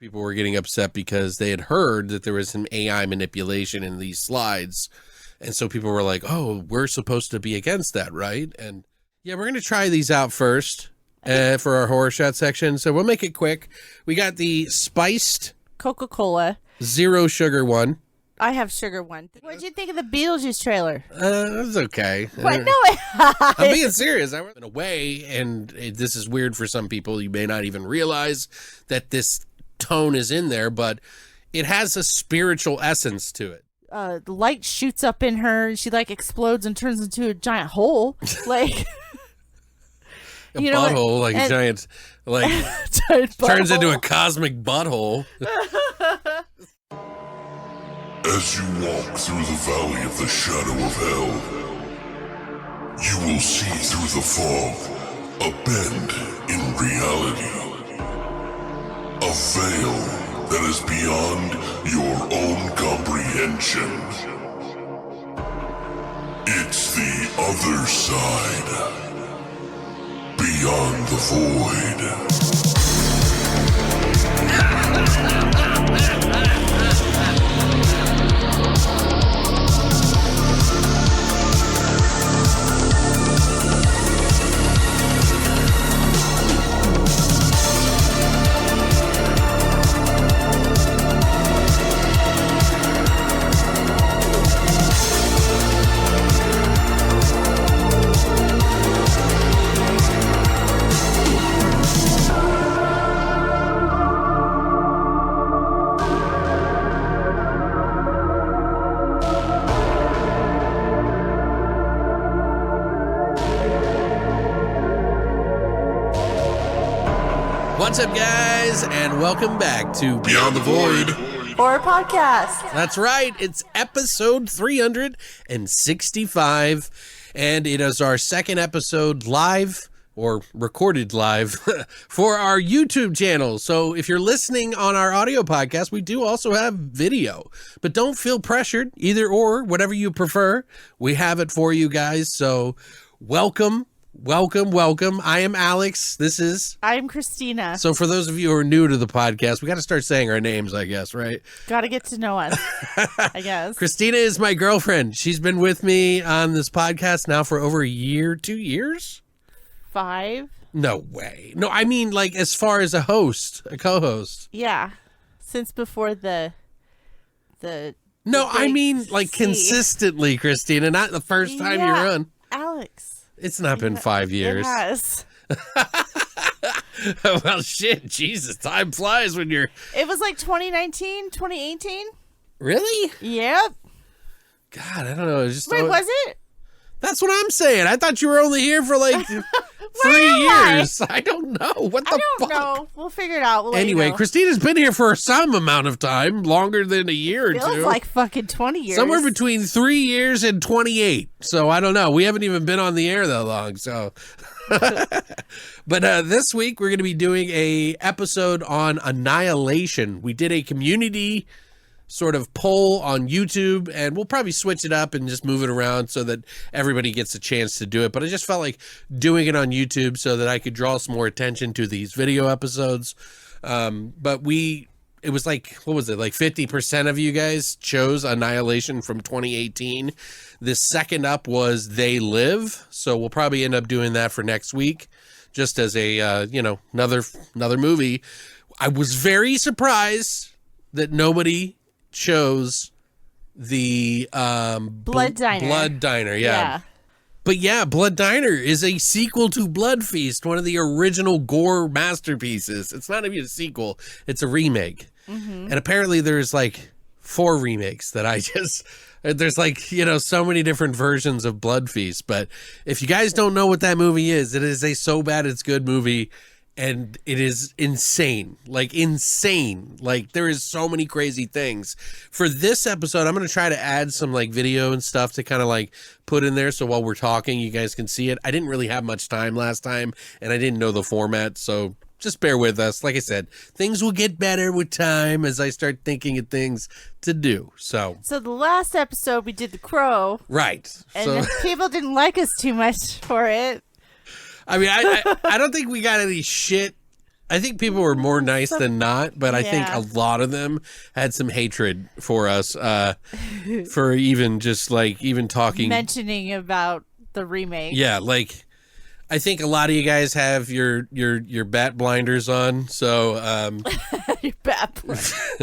People were getting upset because they had heard that there was some AI manipulation in these slides. And so people were like, oh, we're supposed to be against that, right? And yeah, we're going to try these out first for our horror shot section. So we'll make it quick. We got the spiced Coca-Cola. Zero sugar one. I have sugar one. What did you think of the Beetlejuice trailer? It was okay. What? No, I'm being serious. I went away, and this is weird for some people. You may not even realize that this tone is in there, but it has a spiritual essence to it. The light shoots up in her, and she like explodes and turns into a giant hole, like a butthole, like a giant, like giant turns into a cosmic butthole. As you walk through the valley of the shadow of hell, you will see through the fog a bend in reality, a veil that is beyond your own comprehension. It's the other side, beyond the void. What's up, guys, and welcome back to Beyond the Void Horror Podcast. That's right, it's episode 365, and it is our second episode live, or recorded live, for our YouTube channel. So if you're listening on our audio podcast, we do also have video, but don't feel pressured, either or, whatever you prefer. We have it for you guys, so welcome. Welcome. I am Alex. I'm Christina. So for those of you who are new to the podcast, we got to start saying our names, I guess, right? Got to get to know us, I guess. Christina is my girlfriend. She's been with me on this podcast now for over a year, 2 years? 5? No way. No, I mean like as far as a co-host. Yeah. Since before the No, I mean like consistently, Christina, not the first time you're on. Alex. It's not been 5 years. It has. Well, shit, Jesus, time flies when you're... It was like 2019, 2018. Really? Yep. God, I don't know. Wait, was it? That's what I'm saying. I thought you were only here for like 3 years. I don't know. What the fuck? I don't know. We'll figure it out. Anyway, Christina's been here for some amount of time, longer than a year or two. Feels like fucking 20 years. Somewhere between 3 years and 28. So I don't know. We haven't even been on the air that long. So, but this week we're going to be doing a episode on Annihilation. We did a community sort of poll on YouTube, and we'll probably switch it up and just move it around so that everybody gets a chance to do it. But I just felt like doing it on YouTube so that I could draw some more attention to these video episodes. But it was like, what was it? Like 50% of you guys chose Annihilation from 2018. The second up was They Live. So we'll probably end up doing that for next week, just as a, another movie. I was very surprised that nobody chose the Blood Diner. Yeah. But yeah, Blood Diner is a sequel to Blood Feast, one of the original gore masterpieces. It's not even a sequel, it's a remake. Mm-hmm. And apparently there's like 4 remakes that there's like, so many different versions of Blood Feast. But if you guys don't know what that movie is, it is a so bad it's good movie. And it is insane. Like there is so many crazy things. For this episode, I'm going to try to add some like video and stuff to kind of like put in there. So while we're talking, you guys can see it. I didn't really have much time last time and I didn't know the format. So just bear with us. Like I said, things will get better with time as I start thinking of things to do. So the last episode we did The Crow. Right. And people didn't like us too much for it. I mean, I don't think we got any shit I think people were more nice than not, but I think Yeah. a lot of them had some hatred for us, for even just like even talking. Mentioning about the remake. Yeah, like I think a lot of you guys have your bat blinders on, so Your bad boy.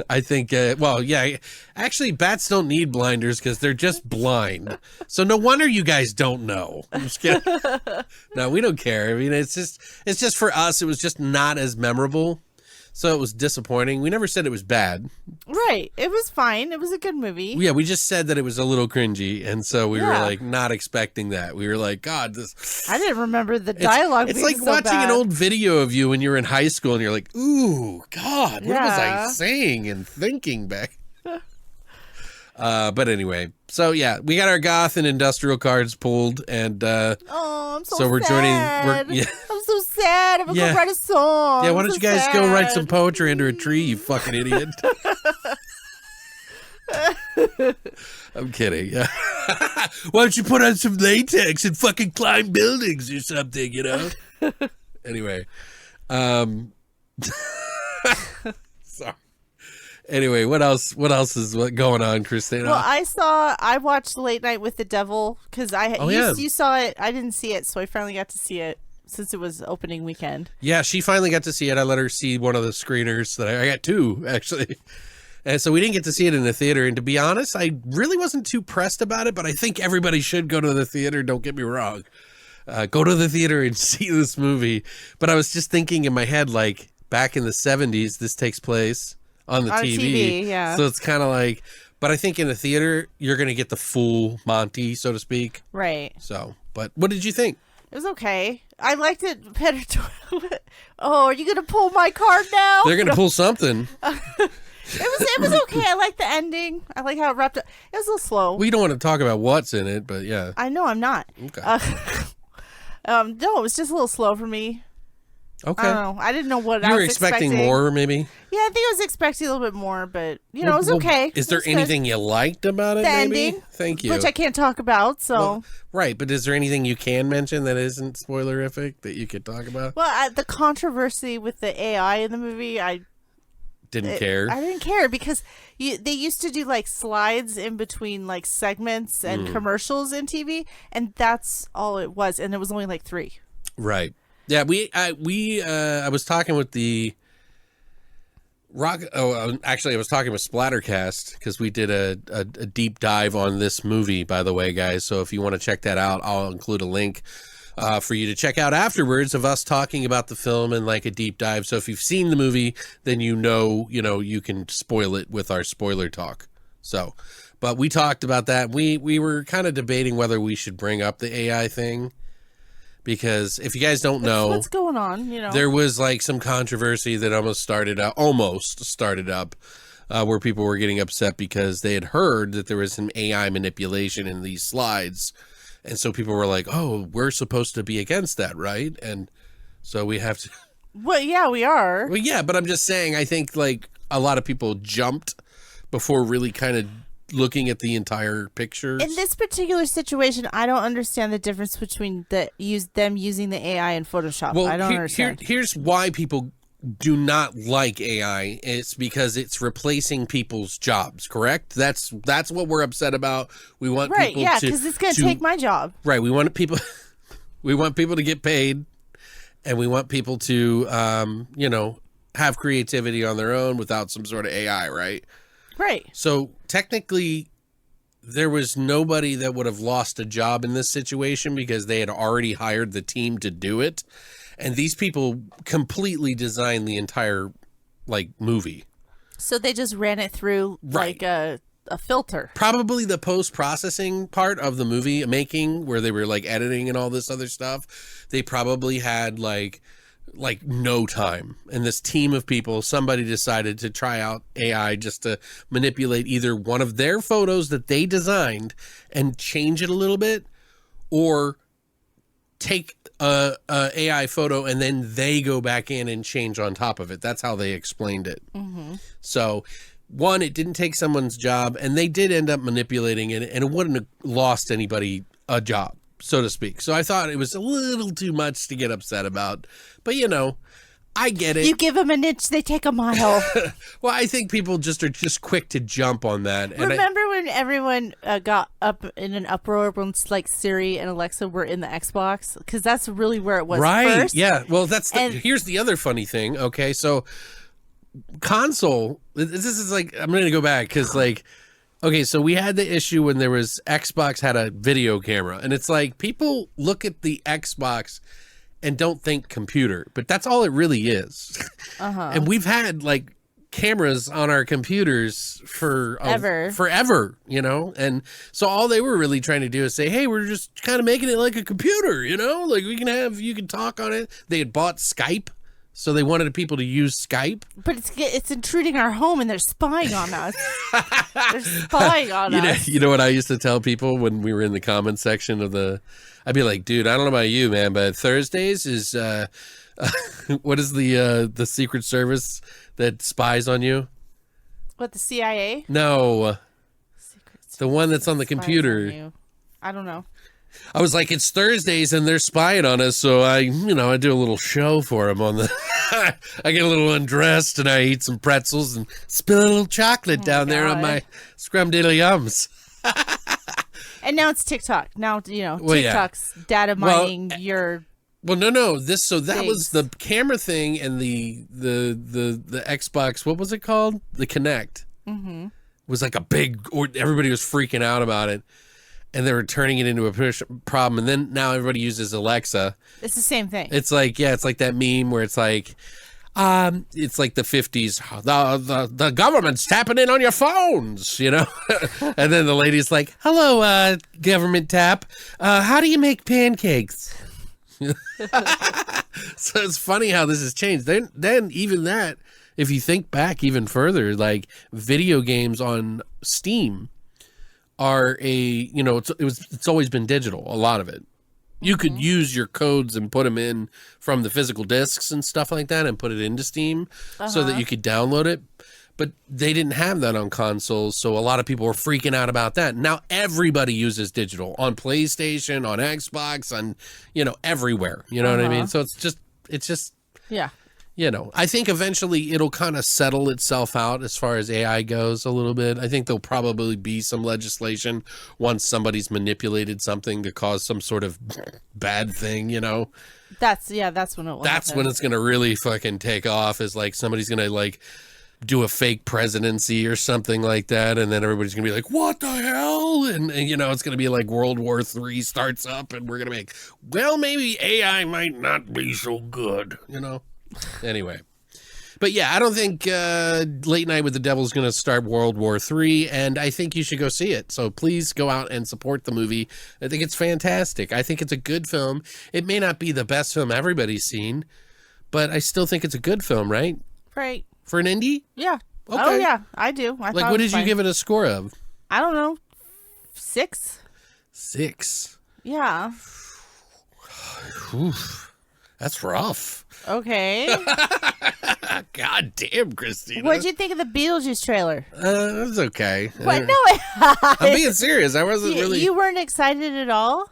I think well, yeah, actually bats don't need blinders because they're just blind. So no wonder you guys don't know. I'm just kidding. No, we don't care. I mean, it's just for us. It was just not as memorable, so it was disappointing. We never said it was bad. Right. It was fine. It was a good movie. Yeah, we just said that it was a little cringy, and so we were Yeah. like not expecting that. We were like, God, this. I didn't remember the dialogue. It's being like so watching bad. an old video of you when you were in high school, and you're like, "Ooh, God, what was I Yeah. saying and thinking back?" But anyway, so yeah, we got our goth and industrial cards pulled, and Oh, I'm so, so we're sad. joining. I'm so sad. I'm gonna Yeah. go write a song. Yeah, why I'm don't so you guys go write some sad. poetry under a tree, you fucking idiot? I'm kidding. Yeah. Why don't you put on some latex and fucking climb buildings or something, you know? Anyway. Sorry. Anyway, what else is going on, Christina? Well, I watched Late Night with the Devil because Oh, yeah. you saw it. I didn't see it, so I finally got to see it since it was opening weekend. Yeah, she finally got to see it. I let her see one of the screeners that I got two, actually. And so we didn't get to see it in the theater. And to be honest, I really wasn't too pressed about it, but I think everybody should go to the theater. Don't get me wrong. Go to the theater and see this movie. But I was just thinking in my head, like, back in the 70s, this takes place on the On TV. TV, yeah. So it's kind of like, but I think in the theater, you're going to get the full Monty, so to speak. Right. So, but what did you think? It was okay. I liked it better. Oh, are you gonna pull my card now? They're going to pull something. It was okay. I like the ending. I like how it wrapped up. It was a little slow. We don't want to talk about what's in it, but yeah. I know I'm not. Okay. No, it was just a little slow for me. Okay. I don't know. I didn't know what You I were was expecting more, maybe? Yeah, I think I was expecting a little bit more, but it was Well, okay. Is It there was good. anything you liked about it, The maybe? ending, Thank you. which I can't talk about? So, Well, right, but is there anything you can mention that isn't spoilerific that you could talk about? the controversy with the AI in the movie, I Didn't care. I didn't care because they used to do like slides in between like segments and commercials in TV, and that's all it was, and it was only like 3. Right. Yeah, I was talking with the Rock. Oh, actually, I was talking with Splattercast because we did a deep dive on this movie, by the way, guys. So if you want to check that out, I'll include a link for you to check out afterwards of us talking about the film and like a deep dive. So if you've seen the movie, then you can spoil it with our spoiler talk. So, but we talked about that. We were kind of debating whether we should bring up the AI thing. Because if you guys don't know, What's going on? there was like some controversy that almost started up where people were getting upset because they had heard that there was some AI manipulation in these slides. And so people were like, oh, we're supposed to be against that, right? And so we have to. Well, yeah, we are. Well, yeah, but I'm just saying, I think like a lot of people jumped before really kind of looking at the entire picture. In this particular situation, I don't understand the difference between them using the AI in Photoshop. Well, I don't understand. Here's why people do not like AI. It's because it's replacing people's jobs. Correct? That's what we're upset about. We want Right? people Yeah, to because it's going to to- take my job. Right. We want people. We want people to get paid, and we want people to have creativity on their own without some sort of AI. Right. Right. So technically, there was nobody that would have lost a job in this situation because they had already hired the team to do it. And these people completely designed the entire movie. So they just ran it through Right. like a filter. Probably the post-processing part of the movie making where they were editing and all this other stuff. They probably had like no time. And this team of people, somebody decided to try out AI just to manipulate either one of their photos that they designed and change it a little bit, or take a AI photo and then they go back in and change on top of it. That's how they explained it. Mm-hmm. So one, it didn't take someone's job, and they did end up manipulating it, and it wouldn't have lost anybody a job, so to speak. So I thought it was a little too much to get upset about. But, I get it. You give them an inch, they take a mile. Well, I think people just are just quick to jump on that. And Remember when everyone got up in an uproar once like Siri and Alexa were in the Xbox? Because that's really where it was first. Yeah. Well, here's the other funny thing. Okay, so console. This is like I'm going to go back because like. Okay, so we had the issue when there was Xbox had a video camera, and it's like people look at the Xbox and don't think computer, but that's all it really is. And we've had like cameras on our computers for forever, you know? And so all they were really trying to do is say, hey, we're just kind of making it like a computer, you know? Like you can talk on it. They had bought Skype. So they wanted people to use Skype. But it's intruding our home and they're spying on us. They're spying on us. You know what I used to tell people when we were in the comment section I'd be like, dude, I don't know about you, man, but Thursdays is, what is the Secret Service that spies on you? What, the CIA? No. Secret Service The one that's on the computer. I don't know. I was like, it's Thursdays and they're spying on us, so I do a little show for them on the. I get a little undressed and I eat some pretzels and spill a little chocolate down there on my scrum-diddly-ums. And now it's TikTok. Now TikTok's data mining your. Well, no. That was the camera thing and the Xbox. What was it called? The Kinect. Mm-hmm. Was like a big. Everybody was freaking out about it. And they were turning it into a problem. And then now everybody uses Alexa. It's the same thing. It's like, it's like that meme where it's like the 50s. The government's tapping in on your phones, you know? And then the lady's like, hello, government tap. How do you make pancakes? So it's funny how this has changed. Then even that, if you think back even further, like video games on Steam are it's always been digital, a lot of it. You could use your codes and put them in from the physical discs and stuff like that and put it into Steam so that you could download it. But they didn't have that on consoles, so a lot of people were freaking out about that. Now everybody uses digital on PlayStation, on Xbox, on everywhere. You know what I mean? So it's just yeah. I think eventually it'll kind of settle itself out as far as AI goes a little bit. I think there'll probably be some legislation once somebody's manipulated something to cause some sort of bad thing, That's when it will That's happen. when it's going to really fucking take off, is like somebody's going to like do a fake presidency or something like that, and then everybody's going to be like, what the hell? And it's going to be like World War III starts up, and we're going to be like, well, maybe AI might not be so good, Anyway, but yeah, I don't think Late Night with the Devil is going to start World War III, and I think you should go see it. So please go out and support the movie. I think it's fantastic. I think it's a good film. It may not be the best film everybody's seen, but I still think it's a good film, right? Right. For an indie? Yeah. Okay. Oh, yeah, I do. Like, what did you give it a score of? I don't know. 6? 6? Yeah. Oof. That's rough. Okay. God damn, Christina. What'd you think of the Beetlejuice trailer? It was okay. What? No, I'm being serious. I wasn't really. You weren't excited at all?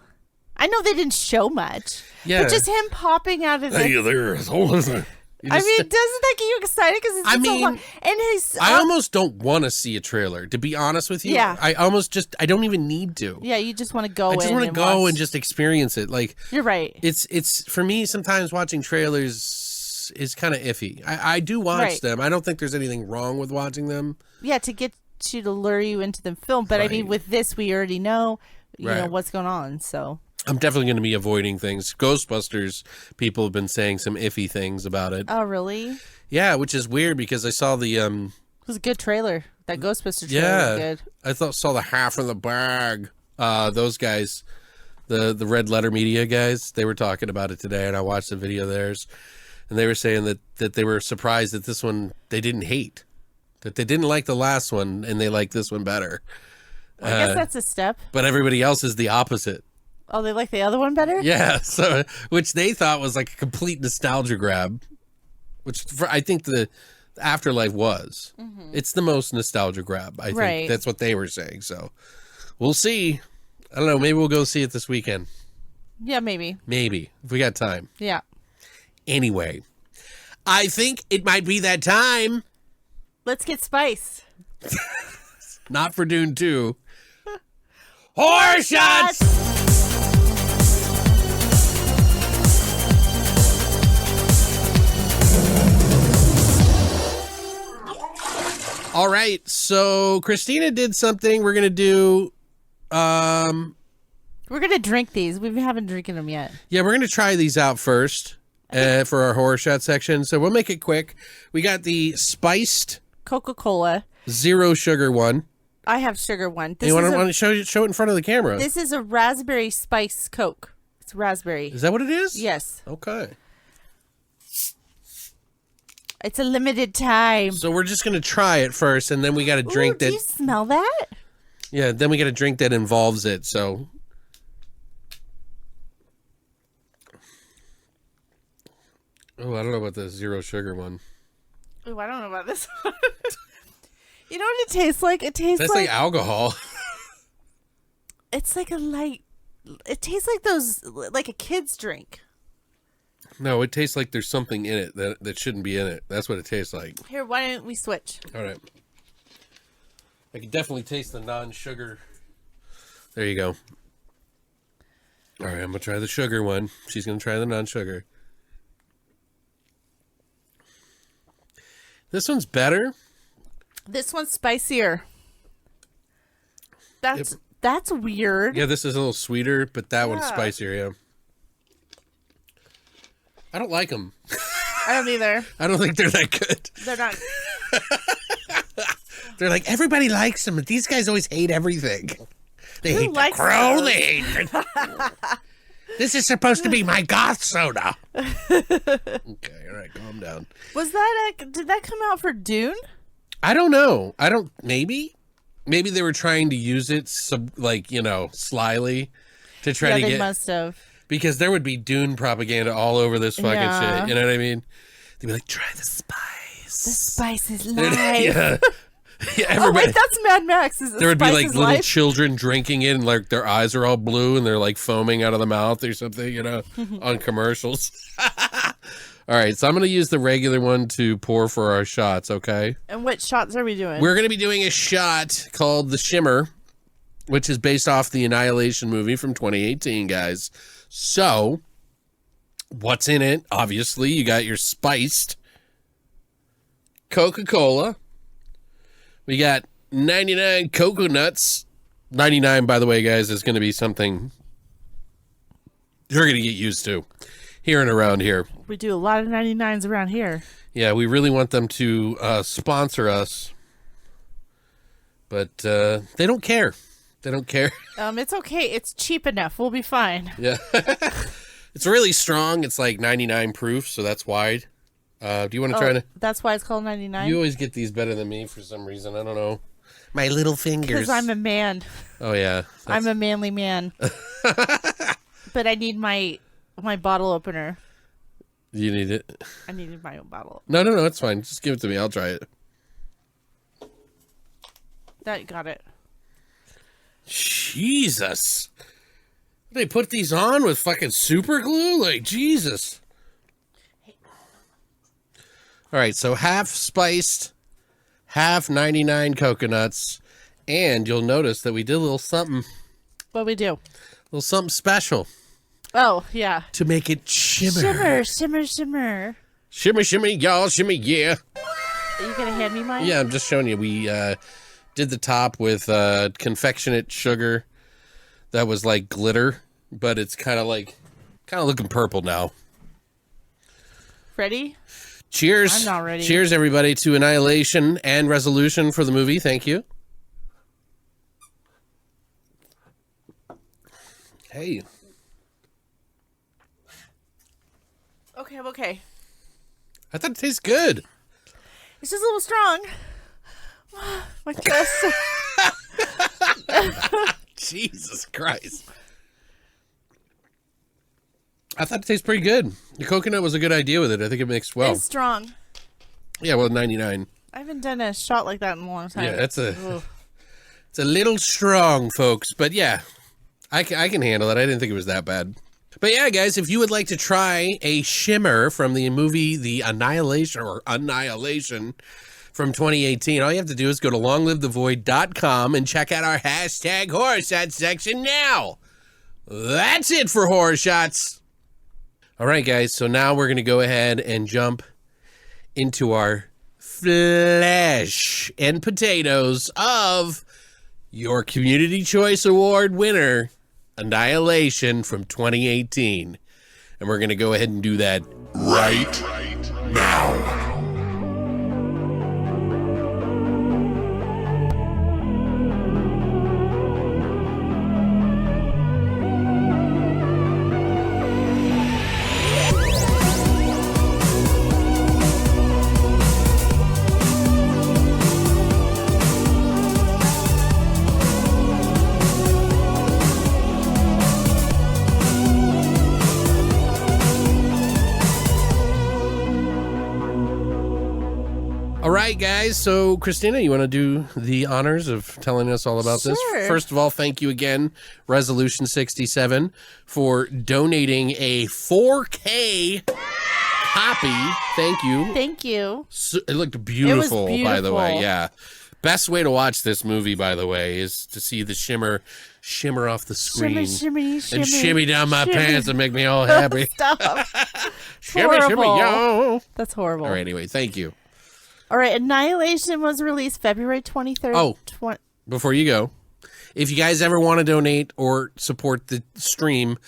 I know they didn't show much. Yeah. But just him popping out of the... Hey there. Doesn't that get you excited? Because it's so long. And I almost don't want to see a trailer, to be honest with you. Yeah. I don't even need to. Yeah, you just want to go in. I just want to go and just experience it. Like, you're right. It's for me, sometimes watching trailers is kind of iffy. I do watch them. I don't think there's anything wrong with watching them. Yeah, to get you to lure you into the film. But I mean, with this, we already know, you know what's going on. So I'm definitely going to be avoiding things. Ghostbusters, people have been saying some iffy things about it. Oh, really? Yeah, which is weird because I saw the it was a good trailer. That Ghostbusters trailer was good. I saw the half in the bag. Those guys, the Red Letter Media guys, they were talking about it today, and I watched the video of theirs, and they were saying that they were surprised that this one they didn't hate, that they didn't like the last one and they like this one better. I guess that's a step. But everybody else is the opposite. Oh, they like the other one better? Yeah, so which they thought was like a complete nostalgia grab, which I think the Afterlife was. Mm-hmm. It's the most nostalgia grab. I think that's what they were saying. So we'll see. I don't know. Maybe we'll go see it this weekend. Yeah, maybe. Maybe if we got time. Yeah. Anyway, I think it might be that time. Let's get spiced. Not for Dune 2. Horror shots! All right, so Christina did something. We're gonna do. We're gonna drink these. We haven't drinking them yet. Yeah, we're gonna try these out first for our horror shot section. So we'll make it quick. We got the spiced Coca-Cola. zero sugar one. I have sugar one. You want to show it in front of the camera? This is a raspberry spice Coke. It's raspberry. Is that what it is? Yes. Okay. It's a limited time. So we're just gonna try it first, and then we got to drink that. Do you smell that? Yeah, then we got a drink that involves it. So, oh, I don't know about the zero sugar one. Oh, I don't know about this one. You know what it tastes like? It tastes like alcohol. It's like a light. It tastes like like a kid's drink. No, it tastes like there's something in it that shouldn't be in it. That's what it tastes like. Here, why don't we switch? All right. I can definitely taste the non-sugar. There you go. All right, I'm going to try the sugar one. She's going to try the non-sugar. This one's better. This one's spicier. That's weird. Yeah, this is a little sweeter, but that one's spicier, yeah. I don't like them. I don't either. I don't think they're that good. They're not. They're like, everybody likes them, but these guys always hate everything. They hate the crow. They hate This is supposed to be my goth soda. Okay, all right, calm down. Was that did that come out for Dune? I don't know. Maybe they were trying to use it slyly to try to get. They must have. Because there would be Dune propaganda all over this fucking shit. You know what I mean? They'd be like, try the spice. The spice is life. Yeah. Yeah, oh, wait, that's Mad Max. There would be like little children drinking it, and like their eyes are all blue and they're like foaming out of the mouth or something, on commercials. All right, so I'm going to use the regular one to pour for our shots, okay? And what shots are we doing? We're going to be doing a shot called The Shimmer, which is based off the Annihilation movie from 2018, guys. So, what's in it? Obviously, you got your spiced Coca-Cola. We got 99 coconuts. 99, by the way, guys, is going to be something you're going to get used to here and around here. We do a lot of 99s around here. Yeah, we really want them to sponsor us. But they don't care. They don't care. It's okay. It's cheap enough. We'll be fine. Yeah. It's really strong. It's like 99 proof, so that's wide. Do you want to try to... That's why it's called 99? You always get these better than me for some reason. I don't know. My little fingers. Because I'm a man. Oh, yeah. I'm a manly man. But I need my bottle opener. You need it? I needed my own bottle. No, it's fine. Just give it to me. I'll try it. That got it. Jesus. They put these on with fucking super glue? Like, Jesus. All right, so half spiced, half 99 coconuts, and you'll notice that we did a little something. What we do? A little something special. Oh, yeah. To make it shimmer. Shimmer, shimmer, shimmer. Shimmy, shimmy, y'all, shimmy, yeah. Are you going to hand me mine? Yeah, I'm just showing you. We did the top with confectionate sugar that was like glitter, but it's kind of looking purple now. Ready? Cheers. I'm not ready. Cheers, everybody, to Annihilation and Resolution for the movie. Thank you. Hey. Okay, I'm okay. I thought it tastes good. It's just a little strong. My chest. Jesus Christ. I thought it tastes pretty good. The coconut was a good idea with it. I think it mixed well. It's strong. Yeah, well, 99. I haven't done a shot like that in a long time. Yeah, it's a little strong, folks. But yeah, I can handle it. I didn't think it was that bad. But yeah, guys, if you would like to try a shimmer from the movie The Annihilation or Annihilation from 2018, all you have to do is go to longlivethevoid.com and check out our hashtag horror shots section now. That's it for Horror Shots. All right, guys, so now we're going to go ahead and jump into our flesh and potatoes of your Community Choice Award winner, Annihilation from 2018. And we're going to go ahead and do that Right now. All right, guys. So, Christina, you want to do the honors of telling us all about this? Sure. First of all, thank you again, Resolution 67, for donating a 4K copy. Thank you. Thank you. So, it looked beautiful, by the way. beautiful. Yeah. Best way to watch this movie, by the way, is to see the shimmer off the screen. Shimmy, and shimmy down my shimmy. pants and make me all happy. Stop. Shimmy, shimmy, Horrible. yo. That's horrible. All right, anyway, thank you. All right, Annihilation was released February 23rd. Oh. Before you go, if you guys ever want to donate or support the stream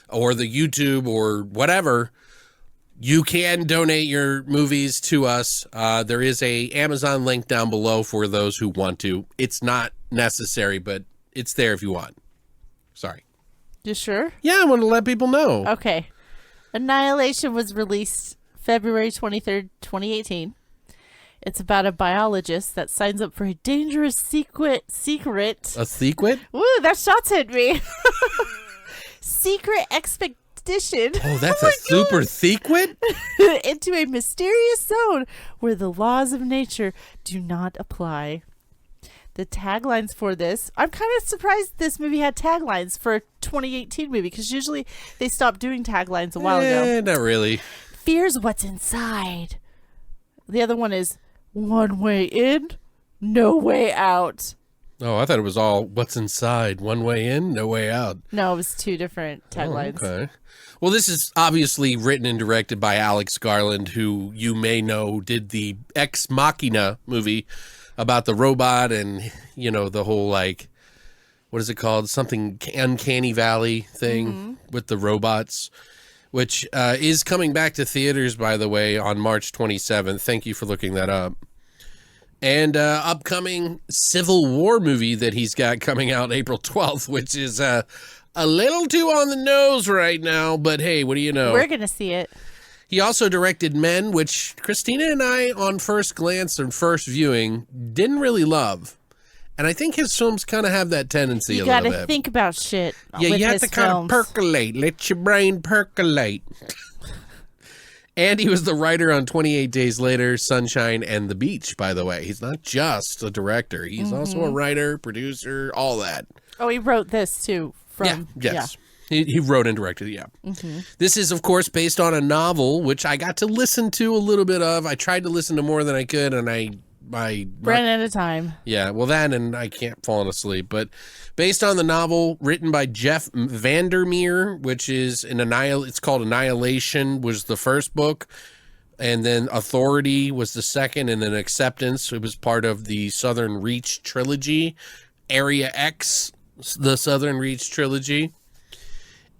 or the YouTube or whatever, you can donate your movies to us. There is a Amazon link down below for those who want to. It's not necessary, but it's there if you want. Sorry. You sure? Yeah, I want to let people know. Okay. Annihilation was released February 23rd, 2018. It's about a biologist that signs up for a dangerous secret. A secret? Woo, that shot's hit me. Secret expedition. Oh, that's a super secret? into a mysterious zone where the laws of nature do not apply. The taglines for this, I'm kind of surprised this movie had taglines for a 2018 movie, because usually they stopped doing taglines a while ago. Not really. Fears what's inside. The other one is one way in, no way out. Oh, I thought it was all what's inside. One way in, no way out. No, it was two different taglines. Oh, okay. Well, this is obviously written and directed by Alex Garland, who you may know did the Ex Machina movie about the robot and, you know, the whole, like, what is it called? Something Uncanny Valley thing with the robots, which is coming back to theaters, by the way, on March 27th. Thank you for looking that up. And upcoming Civil War movie that he's got coming out April 12th, which is a little too on the nose right now, but hey, what do you know? We're going to see it. He also directed Men, which Christina and I, on first glance and first viewing, didn't really love. And I think his films kind of have that tendency You a got little bit. to think about shit. Yeah, with you have his to kind of films. percolate. Let your brain percolate. And he was the writer on 28 Days Later, Sunshine, and The Beach, by the way. He's not just a director. He's also a writer, producer, all that. Oh, he wrote this too. From Yes. He wrote and directed, yeah. This is, of course, based on a novel, which I got to listen to a little bit of. I tried to listen to more than I could, and I ran out of time. Yeah, well, that and I can't fall asleep. But based on the novel written by Jeff Vandermeer, which is it's called Annihilation, was the first book. And then Authority was the second. And then Acceptance, it was part of the Southern Reach trilogy. Area X, the Southern Reach trilogy.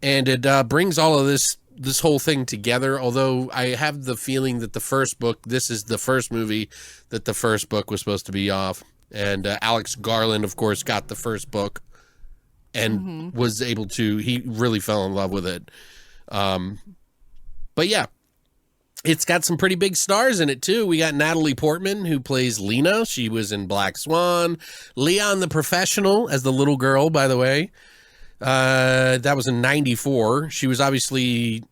And it brings all of this whole thing together, although I have the feeling that the first book, this is the first movie that the first book was supposed to be off. And Alex Garland, of course, got the first book and was able to, he really fell in love with it. But yeah, it's got some pretty big stars in it too. We got Natalie Portman, who plays Lena. She was in Black Swan. Leon the Professional as the little girl, by the way. That was in 94. She was obviously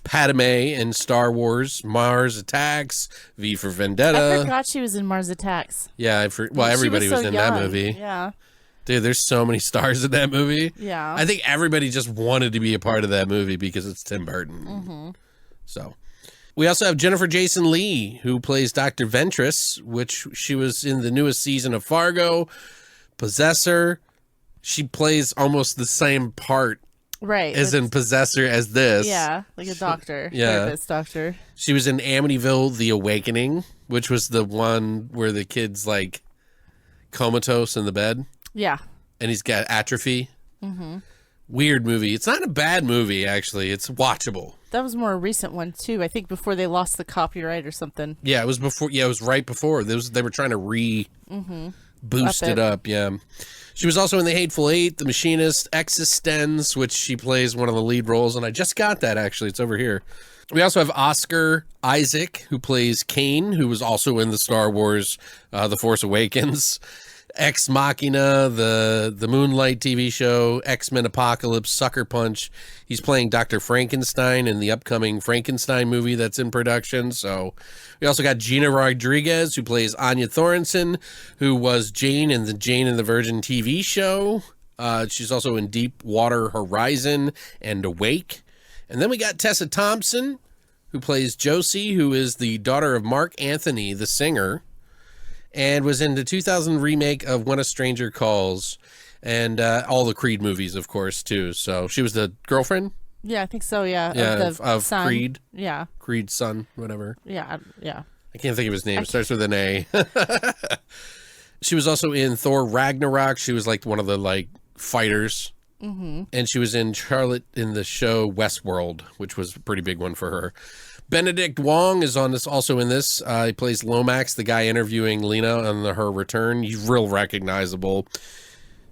Padme in Star Wars, Mars Attacks, V for Vendetta. I forgot she was in Mars Attacks. Yeah, everybody was in that movie. Yeah. Dude, there's so many stars in that movie. Yeah. I think everybody just wanted to be a part of that movie because it's Tim Burton. Mm-hmm. So, we also have Jennifer Jason Leigh, who plays Dr. Ventress, which she was in the newest season of Fargo, Possessor. She plays almost the same part Right. as in Possessor as this. Yeah, like a doctor. Yeah. Therapist doctor. She was in Amityville, The Awakening, which was the one where the kid's like comatose in the bed. Yeah. And he's got atrophy. Mm-hmm. Weird movie. It's not a bad movie, actually. It's watchable. That was more a recent one, too. I think before they lost the copyright or something. Yeah, it was before. Yeah, it was right before. They were trying to boost it up. Yeah. She was also in The Hateful Eight, The Machinist, Existence, which she plays one of the lead roles. And I just got that, actually. It's over here. We also have Oscar Isaac, who plays Kane, who was also in the Star Wars The Force Awakens. Ex Machina, the Moonlight TV show, X-Men Apocalypse, Sucker Punch. He's playing Dr. Frankenstein in the upcoming Frankenstein movie that's in production. So we also got Gina Rodriguez, who plays Anya Thorensen, who was Jane in the Jane and the Virgin TV show. She's also in Deepwater Horizon and Awake. And then we got Tessa Thompson, who plays Josie, who is the daughter of Mark Anthony, the singer, and was in the 2000 remake of When a Stranger Calls, and all the Creed movies, of course, too. So she was the girlfriend? Yeah, I think so, yeah. Yeah, of son. Creed. Yeah. Creed's son, whatever. Yeah, yeah. I can't think of his name. It starts with an A. She was also in Thor Ragnarok. She was like one of the like fighters. Mm-hmm. And she was in Charlotte in the show Westworld, which was a pretty big one for her. Benedict Wong is on this, also in this. He plays Lomax, the guy interviewing Lena on her return. He's real recognizable.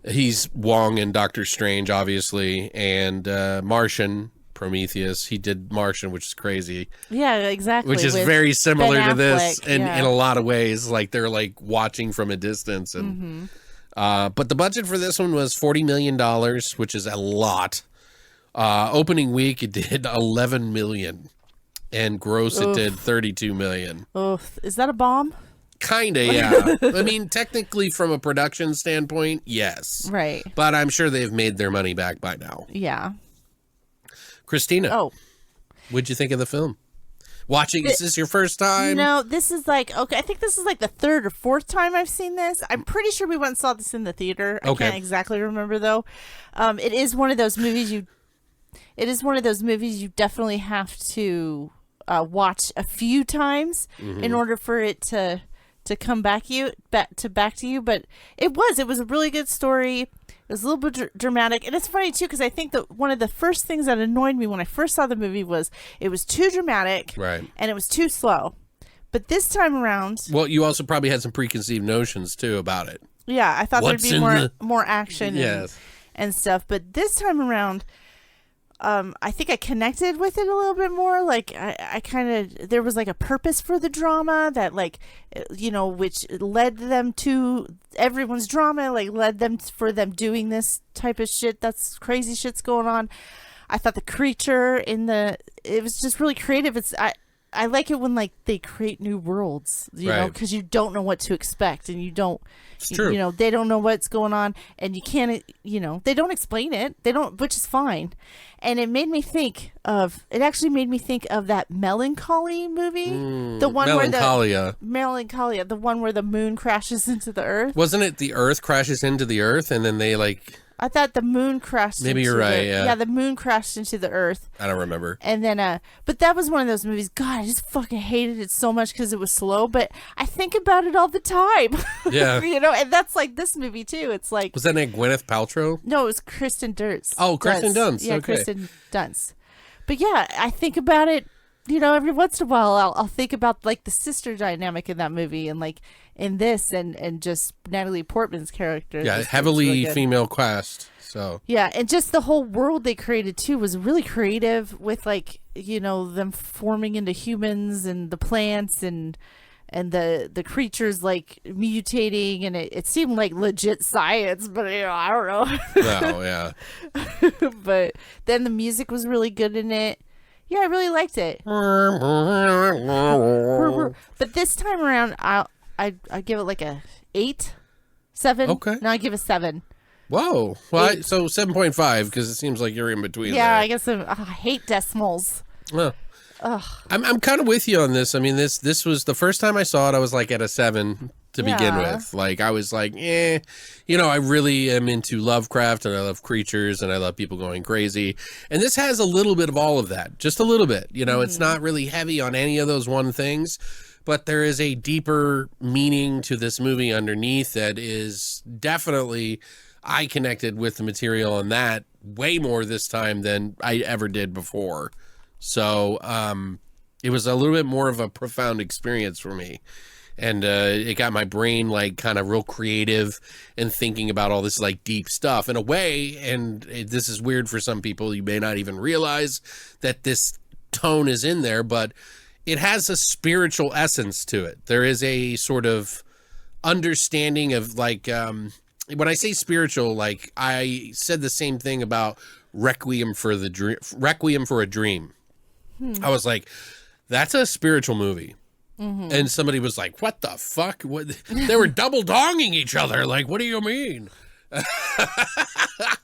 He's Wong in Doctor Strange, obviously, and Martian, Prometheus. He did Martian, which is crazy. Yeah, exactly. Which is very similar to this in in a lot of ways. Like they're like watching from a distance. And but the budget for this one was $40 million, which is a lot. Opening week, it did $11 million. And gross, it did $32 million. Oh, is that a bomb? Kinda, yeah. I mean, technically, from a production standpoint, yes. Right. But I'm sure they've made their money back by now. Yeah. Christina. Oh. What'd you think of the film? Watching, is this your first time? No, this is like, okay, I think this is like the third or fourth time I've seen this. I'm pretty sure we went and saw this in the theater. I can't exactly remember, though. It is one of those movies you definitely have to watch a few times in order for it to come back to you. But it was a really good story. It was a little bit dramatic, and it's funny too because I think that one of the first things that annoyed me when I first saw the movie was it was too dramatic, right, and it was too slow. But this time around, well, you also probably had some preconceived notions too about it. Yeah, I thought there'd be more action and stuff. But this time around, I think I connected with it a little bit more. Like I kind of, there was like a purpose for the drama that like, which led them to everyone's drama, like led them for them doing this type of shit. That's crazy shit's going on. I thought the creature it was just really creative. I like it when like they create new worlds, you know, because you don't know what to expect and you don't, it's true. They don't know what's going on and you can't, they don't explain it. which is fine. And it actually made me think of that Melancholy movie. The one Melancholia, the one where the moon crashes into the earth. Wasn't it the earth crashes into the earth and then they like... I thought the moon crashed. Maybe you're right. Yeah, the moon crashed into the earth. I don't remember. And then, but that was one of those movies. God, I just fucking hated it so much because it was slow. But I think about it all the time. Yeah, and that's like this movie too. It's like, was that named Gwyneth Paltrow? No, it was Kristen Dunst. Oh, Kristen Dunst. Yeah, okay. Kristen Dunst. But yeah, I think about it. Every once in a while, I'll think about like the sister dynamic in that movie, and like in this, and just Natalie Portman's character. Yeah, heavily really female cast. So yeah, and just the whole world they created too was really creative with like them forming into humans and the plants and the creatures like mutating, and it seemed like legit science, but I don't know. No, yeah. But then the music was really good in it. Yeah, I really liked it. But this time around, I give it like a 8, 7. Okay. No, I give it 7. Whoa. Well, so 7.5, because it seems like you're in between Yeah, there. I guess I hate decimals. Well, Ugh. I'm kind of with you on this. I mean, this was the first time I saw it. I was like at a 7 to begin with. Like I was like, I really am into Lovecraft and I love creatures and I love people going crazy. And this has a little bit of all of that, just a little bit. It's not really heavy on any of those one things, but there is a deeper meaning to this movie underneath that is definitely. I connected with the material on that way more this time than I ever did before. So it was a little bit more of a profound experience for me. And it got my brain like kind of real creative and thinking about all this like deep stuff in a way. And this is weird for some people. You may not even realize that this tone is in there, but it has a spiritual essence to it. There is a sort of understanding of like... when I say spiritual, like I said the same thing about Requiem for a Dream. I was like, that's a spiritual movie. Mm-hmm. And somebody was like, what the fuck? What? They were double donging each other. Like, what do you mean?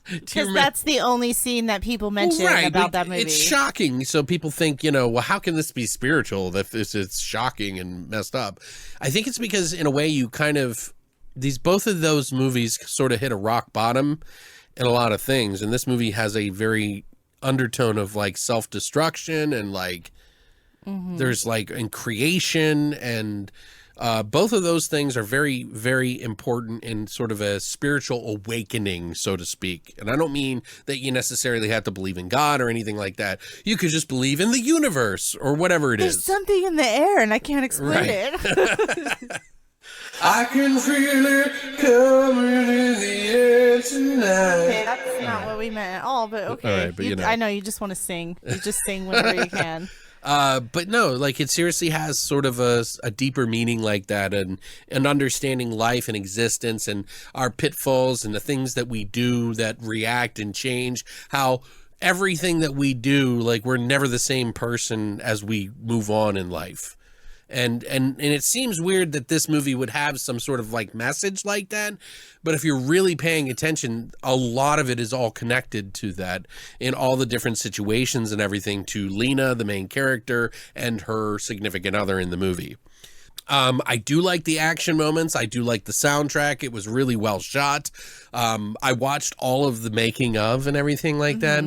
Because that's the only scene that people mention about that movie. It's shocking. So people think, well, how can this be spiritual if it's shocking and messed up? I think it's because in a way you kind of... both of those movies sort of hit a rock bottom in a lot of things. And this movie has a very undertone of like self-destruction and like there's like in creation and both of those things are very, very important in sort of a spiritual awakening, so to speak. And I don't mean that you necessarily have to believe in God or anything like that. You could just believe in the universe or whatever it is. There's something in the air and I can't explain it. I can feel it coming in the air tonight. Okay, that's not what we meant at all, but okay. All right, but I know, you just want to sing. You just sing whenever you can. But no, like it seriously has sort of a deeper meaning like that and understanding life and existence and our pitfalls and the things that we do that react and change, how everything that we do, like we're never the same person as we move on in life. And it seems weird that this movie would have some sort of like message like that. But if you're really paying attention, a lot of it is all connected to that in all the different situations and everything to Lena, the main character, and her significant other in the movie. I do like the action moments. I do like the soundtrack. It was really well shot. I watched all of the making of and everything like that.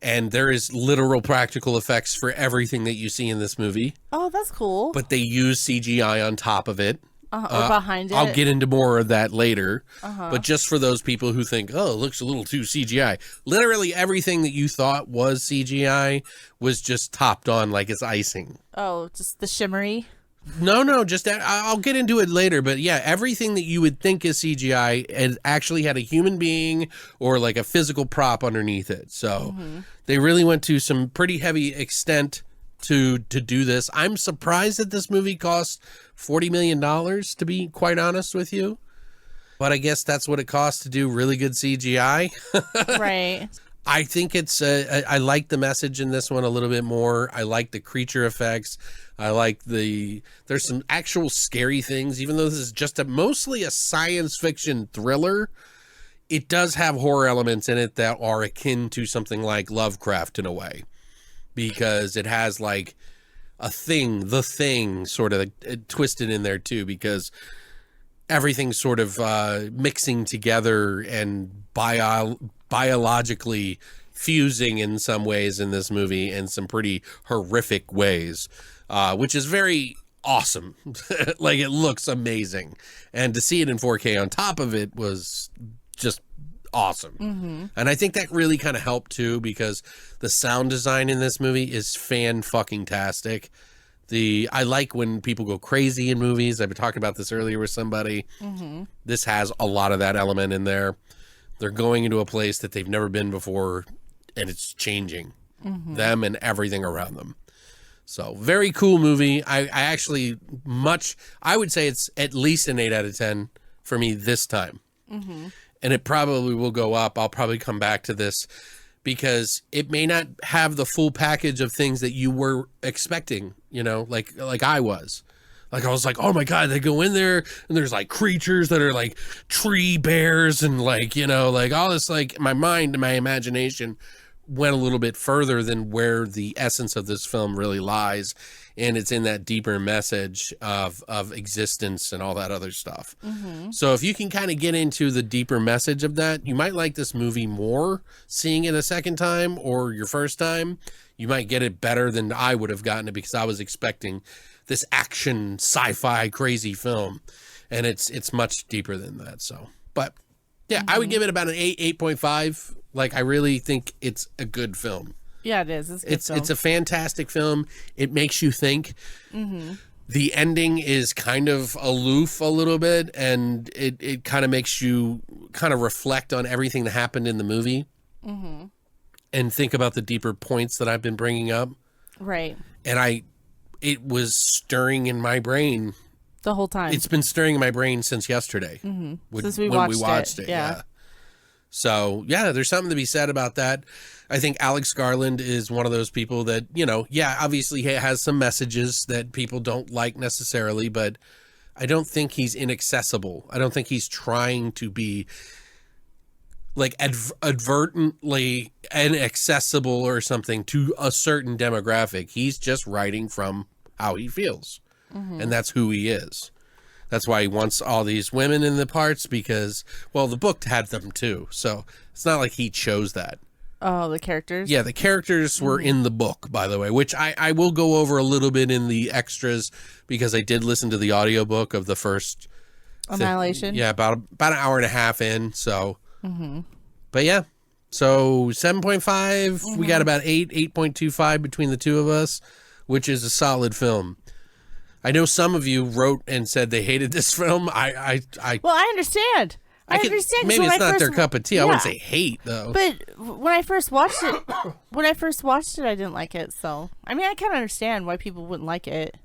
And there is literal practical effects for everything that you see in this movie. Oh, that's cool. But they use CGI on top of it. Or behind it. I'll get into more of that later. But just for those people who think, oh, it looks a little too CGI. Literally everything that you thought was CGI was just topped on like it's icing. Oh, just the shimmery? No, just that. I'll get into it later. But yeah, everything that you would think is CGI and actually had a human being or like a physical prop underneath it. So they really went to some pretty heavy extent to do this. I'm surprised that this movie cost $40 million, to be quite honest with you. But I guess that's what it costs to do really good CGI. Right. I think it's, I like the message in this one a little bit more. I like the creature effects. I like there's some actual scary things, even though this is just mostly a science fiction thriller. It does have horror elements in it that are akin to something like Lovecraft in a way, because it has like the thing sort of twisted in there too, because everything's sort of mixing together and biologically fusing in some ways in this movie in some pretty horrific ways, which is very awesome. Like, it looks amazing. And to see it in 4K on top of it was just awesome. And I think that really kind of helped too, because the sound design in this movie is fan-fucking-tastic. I like when people go crazy in movies. I've been talking about this earlier with somebody. This has a lot of that element in there. They're going into a place that they've never been before, and it's changing them and everything around them. So, very cool movie. I would say it's at least an 8 out of 10 for me this time. And it probably will go up. I'll probably come back to this because it may not have the full package of things that you were expecting, like I was. Like, I was like, oh my God, they go in there and there's like creatures that are like tree bears and like, you know, like all this, like my mind and my imagination went a little bit further than where the essence of this film really lies. And it's in that deeper message of existence and all that other stuff. So if you can kind of get into the deeper message of that, you might like this movie more seeing it a second time or your first time. You might get it better than I would have gotten it because I was expecting this action sci-fi crazy film, and it's much deeper than that. So, but yeah, I would give it about an 8.5. Like, I really think it's a good film. Yeah, it is. It's a fantastic film. It makes you think. The ending is kind of aloof a little bit, and it kind of makes you kind of reflect on everything that happened in the movie and think about the deeper points that I've been bringing up. Right. And it was stirring in my brain the whole time. It's been stirring in my brain since yesterday. Since we watched it. Yeah. So, yeah, there's something to be said about that. I think Alex Garland is one of those people that, you know, yeah, obviously he has some messages that people don't like necessarily, but I don't think he's inaccessible. I don't think he's trying to be like advertently inaccessible or something to a certain demographic. He's just writing from how he feels. And that's who he is. That's why he wants all these women in the parts because, well, the book had them too. So it's not like he chose that. Oh, the characters? Yeah, the characters were in the book, by the way, which I will go over a little bit in the extras because I did listen to the audiobook of the first Annihilation. Yeah, about an hour and a half in. So, but yeah, so 7.5. We got about 8.25 between the two of us, which is a solid film. I know some of you wrote and said they hated this film. Well, I understand. I understand. Maybe it's not their cup of tea. I wouldn't say hate though. But when I first watched it, I didn't like it. So I mean, I kind of understand why people wouldn't like it.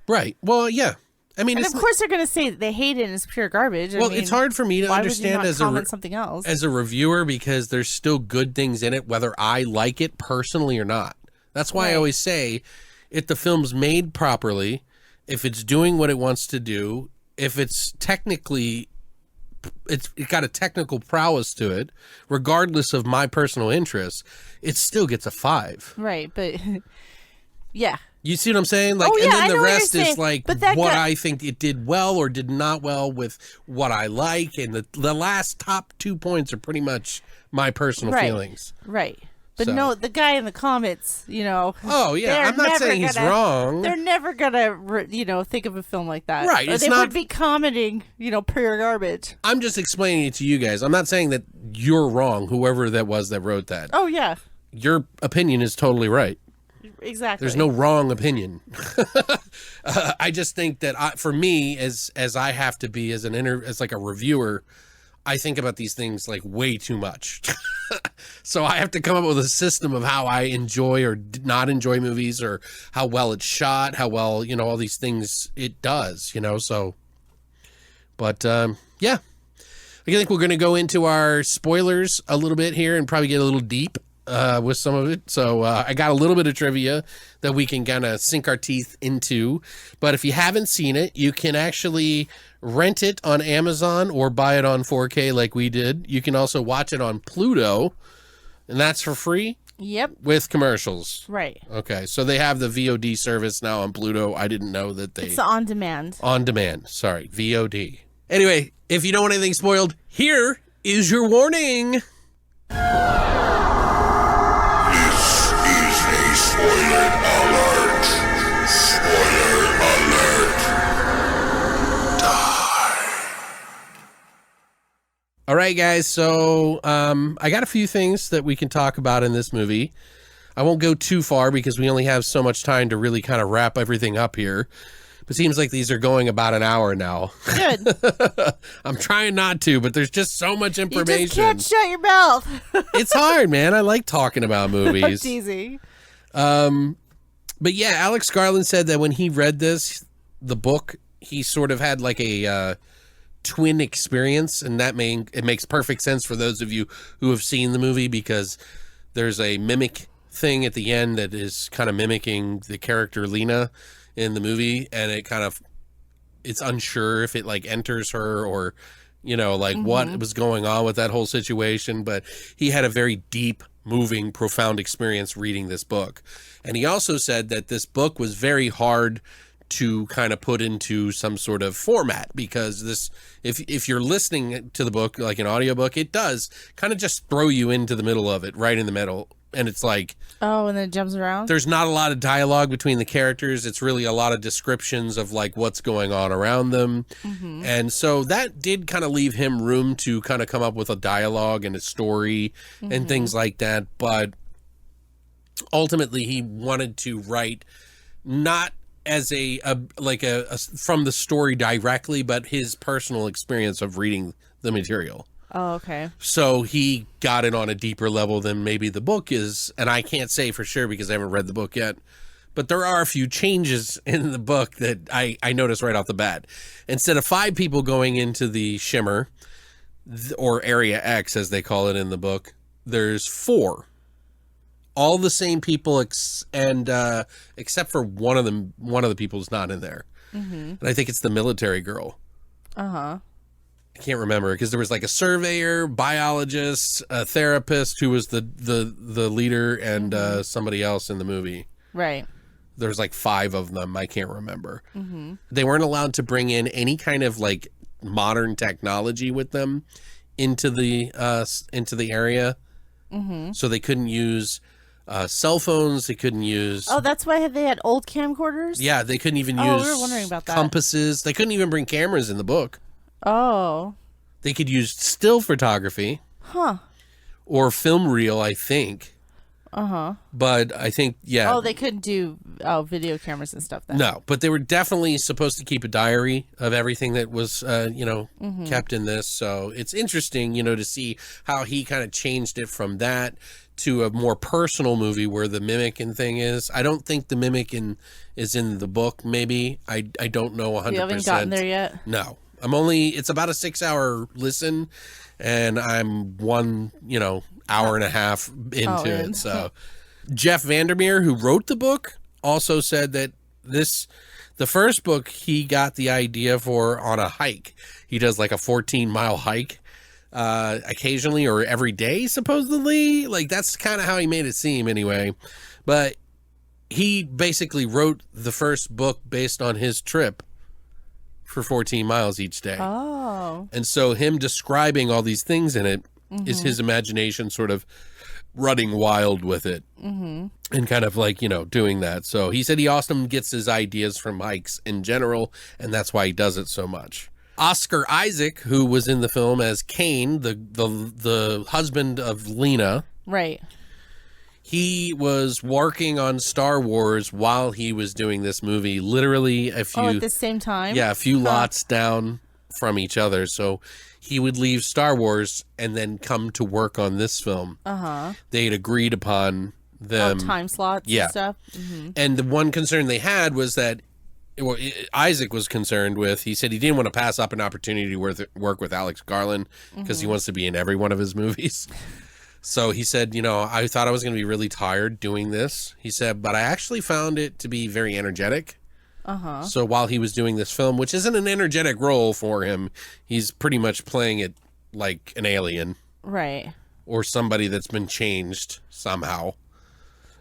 Right. Well, yeah. I mean, and of course they're going to say that they hate it and it's pure garbage. Well, it's hard for me to understand something else as a reviewer because there's still good things in it, whether I like it personally or not. That's why I always say, if the film's made properly, if it's doing what it wants to do, if it's technically, it got a technical prowess to it, regardless of my personal interests, it still gets a 5. Right, but yeah. You see what I'm saying? Like, and then the rest is like what I think it did well or did not well with what I like, and the last top 2 points are pretty much my personal feelings. Right. But no, the guy in the comments, you know. Oh, yeah. I'm not saying he's wrong. They're never going to, think of a film like that. Right. Or they would be commenting, pure garbage. I'm just explaining it to you guys. I'm not saying that you're wrong, whoever that was that wrote that. Oh, yeah. Your opinion is totally right. Exactly. There's no wrong opinion. I just think that for me, as I have to be as like a reviewer, I think about these things like way too much. So I have to come up with a system of how I enjoy or not enjoy movies, or how well it's shot, how well, all these things it does, so. But, yeah. I think we're going to go into our spoilers a little bit here and probably get a little deep with some of it. So I got a little bit of trivia that we can kind of sink our teeth into. But if you haven't seen it, you can actually rent it on Amazon or buy it on 4K like we did. You can also watch it on Pluto, and that's for free. Yep. With commercials. Right. Okay, so they have the VOD service now on Pluto. I didn't know that they... It's on demand. On demand. Sorry, VOD. Anyway, if you don't want anything spoiled, here is your warning. Spoiler alert! Spoiler alert! Die! All right, guys, so I got a few things that we can talk about in this movie. I won't go too far because we only have so much time to really kind of wrap everything up here. It seems like these are going about an hour now. Good. I'm trying not to, but there's just so much information. You just can't shut your mouth. It's hard, man. I like talking about movies. It's easy. But yeah, Alex Garland said that when he read the book, he sort of had like a twin experience, and it makes perfect sense for those of you who have seen the movie, because there's a mimic thing at the end that is kind of mimicking the character Lena in the movie, and it kind of it's unsure if it like enters her or, you know, like what was going on with that whole situation. But he had a very deep, moving, profound experience reading this book. And he also said that this book was very hard to kind of put into some sort of format, because this, if you're listening to the book like an audiobook, it does kind of just throw you into the middle of it, right in the middle. And it's like, oh, and then it jumps around. There's not a lot of dialogue between the characters. It's really a lot of descriptions of like what's going on around them. And so that did kind of leave him room to kind of come up with a dialogue and a story and things like that. But ultimately he wanted to write not as a from the story directly, but his personal experience of reading the material. Oh, okay. So he got it on a deeper level than maybe the book is. And I can't say for sure because I haven't read the book yet. But there are a few changes in the book that I noticed right off the bat. Instead of 5 people going into the Shimmer, or Area X as they call it in the book, there's 4. All the same people, except for one of the people is not in there. And I think it's the military girl. Uh-huh. I can't remember because there was like a surveyor, biologist, a therapist who was the leader, and somebody else in the movie. Right. There's like 5 of them. I can't remember. They weren't allowed to bring in any kind of like modern technology with them into the area. So they couldn't use cell phones. They couldn't use. Oh, that's why they had old camcorders? Yeah, they couldn't even use we were wondering about that. compasses. They couldn't even bring cameras in the book. Oh. They could use still photography. Huh. Or film reel, I think. Uh-huh. But I think, yeah. Oh, they couldn't do video cameras and stuff then. No, but they were definitely supposed to keep a diary of everything that was, kept in this. So it's interesting, to see how he kind of changed it from that to a more personal movie where the mimicking thing is. I don't think the mimicking is in the book, maybe. I don't know 100%. You haven't gotten there yet? No. It's about a 6-hour listen, and I'm one, hour and a half into it. So Jeff Vandermeer, who wrote the book, also said that the first book he got the idea for on a hike. He does like a 14-mile hike occasionally or every day, supposedly. Like that's kind of how he made it seem anyway. But he basically wrote the first book based on his trip for 14 miles each day. Oh. And so him describing all these things in it is his imagination sort of running wild with it and kind of like, doing that. So he said he often gets his ideas from hikes in general, and that's why he does it so much. Oscar Isaac, who was in the film as Kane, the husband of Lena. Right. He was working on Star Wars while he was doing this movie, literally a few... at the same time? Yeah, a few lots down from each other. So he would leave Star Wars and then come to work on this film. Uh-huh. They'd agreed upon them. Time slots and stuff? And the one concern they had was that Isaac was concerned with, he said he didn't want to pass up an opportunity to work with Alex Garland because he wants to be in every one of his movies. So he said, I thought I was going to be really tired doing this. He said, but I actually found it to be very energetic. Uh-huh. So while he was doing this film, which isn't an energetic role for him, he's pretty much playing it like an alien. Right. Or somebody that's been changed somehow.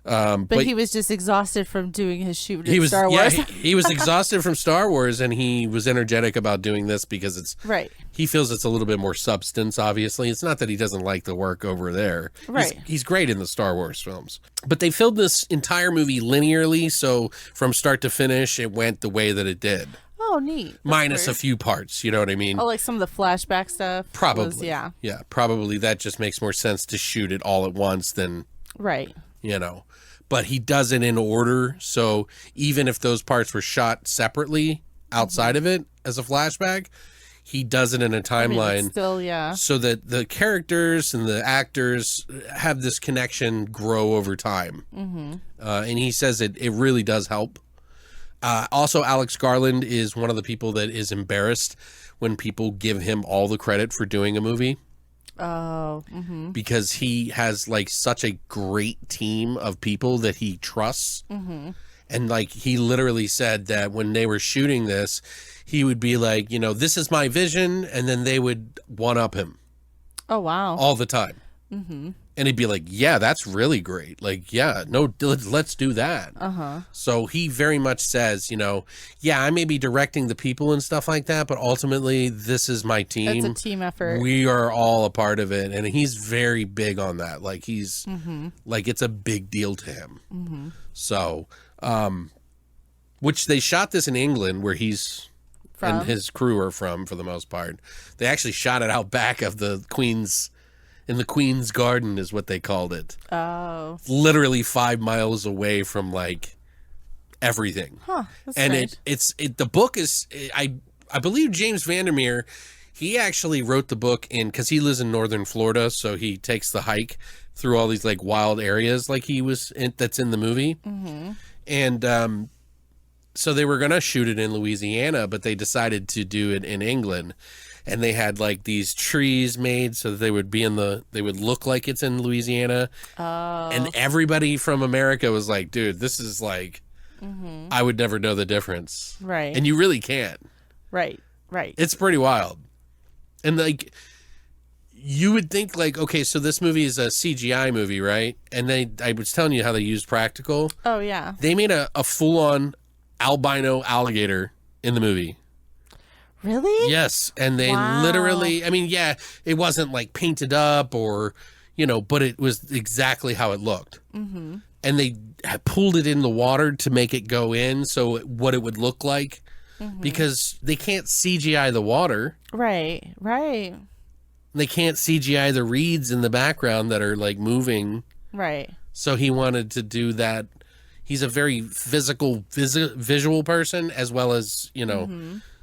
But he was just exhausted from doing his shoot in Star Wars. Yeah, he was exhausted from Star Wars, and he was energetic about doing this because it's right. He feels it's a little bit more substance. Obviously, it's not that he doesn't like the work over there. Right. He's great in the Star Wars films, but they filmed this entire movie linearly, so from start to finish, it went the way that it did. Oh, neat. That's minus weird. A few parts. You know what I mean? Oh, like some of the flashback stuff. Probably. Yeah. Probably that just makes more sense to shoot it all at once than right. But he does it in order, so even if those parts were shot separately outside of it as a flashback, he does it in a timeline so that the characters and the actors have this connection grow over time. And he says it really does help. Also, Alex Garland is one of the people that is embarrassed when people give him all the credit for doing a movie. Oh, because he has like such a great team of people that he trusts. And like he literally said that when they were shooting this, he would be like, this is my vision, and then they would one-up him. Oh, wow. All the time. Mm-hmm. And he'd be like, yeah, that's really great. Like, yeah, no, let's do that. Uh-huh. So he very much says, yeah, I may be directing the people and stuff like that, but ultimately this is my team. It's a team effort. We are all a part of it. And he's very big on that. Like, he's like, it's a big deal to him. Mm-hmm. So, which they shot this in England, where he's and his crew are from, for the most part. They actually shot it out back of the Queen's, in the Queen's Garden is what they called it. Oh. Literally 5 miles away from, like, everything. Huh. That's and strange. the book is, I believe James Vandermeer, he actually wrote the book because he lives in northern Florida, so he takes the hike through all these, like, wild areas like he was in, that's in the movie. Mm-hmm. And, so they were going to shoot it in Louisiana, but they decided to do it in England. And they had like these trees made so that they would look like it's in Louisiana. Oh. And everybody from America was like, dude, this is like, I would never know the difference. Right. And you really can't. Right. It's pretty wild. And like, you would think like, okay, so this movie is a CGI movie, right? And I was telling you how they used practical. Oh, yeah. They made a full-on albino alligator in the movie. Really? Yes. And they literally, I mean, yeah, it wasn't like painted up or, but it was exactly how it looked. Mm-hmm. And they pulled it in the water to make it go in. So what it would look like, because they can't CGI the water. Right. They can't CGI the reeds in the background that are like moving. Right. So he wanted to do that. He's a very visual person, as well as,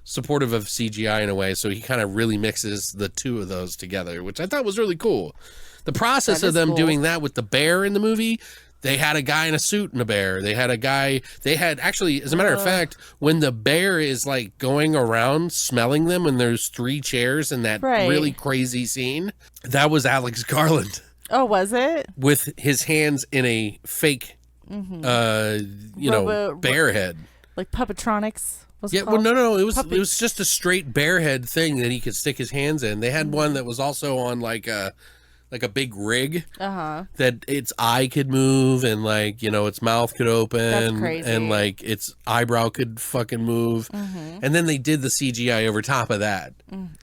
supportive of CGI in a way. So he kind of really mixes the two of those together, which I thought was really cool. The process of them doing that with the bear in the movie, they had a guy in a suit and a bear. They had actually, as a matter of fact, when the bear is like going around smelling them, and there's 3 chairs in that really crazy scene, that was Alex Garland. Oh, was it? With his hands in a fake bear head, like puppetronics. Well, no, it was just a straight bear head thing that he could stick his hands in. They had one that was also on like a big rig that its eye could move, and like its mouth could open. That's crazy. And like its eyebrow could fucking move. And then they did the CGI over top of that.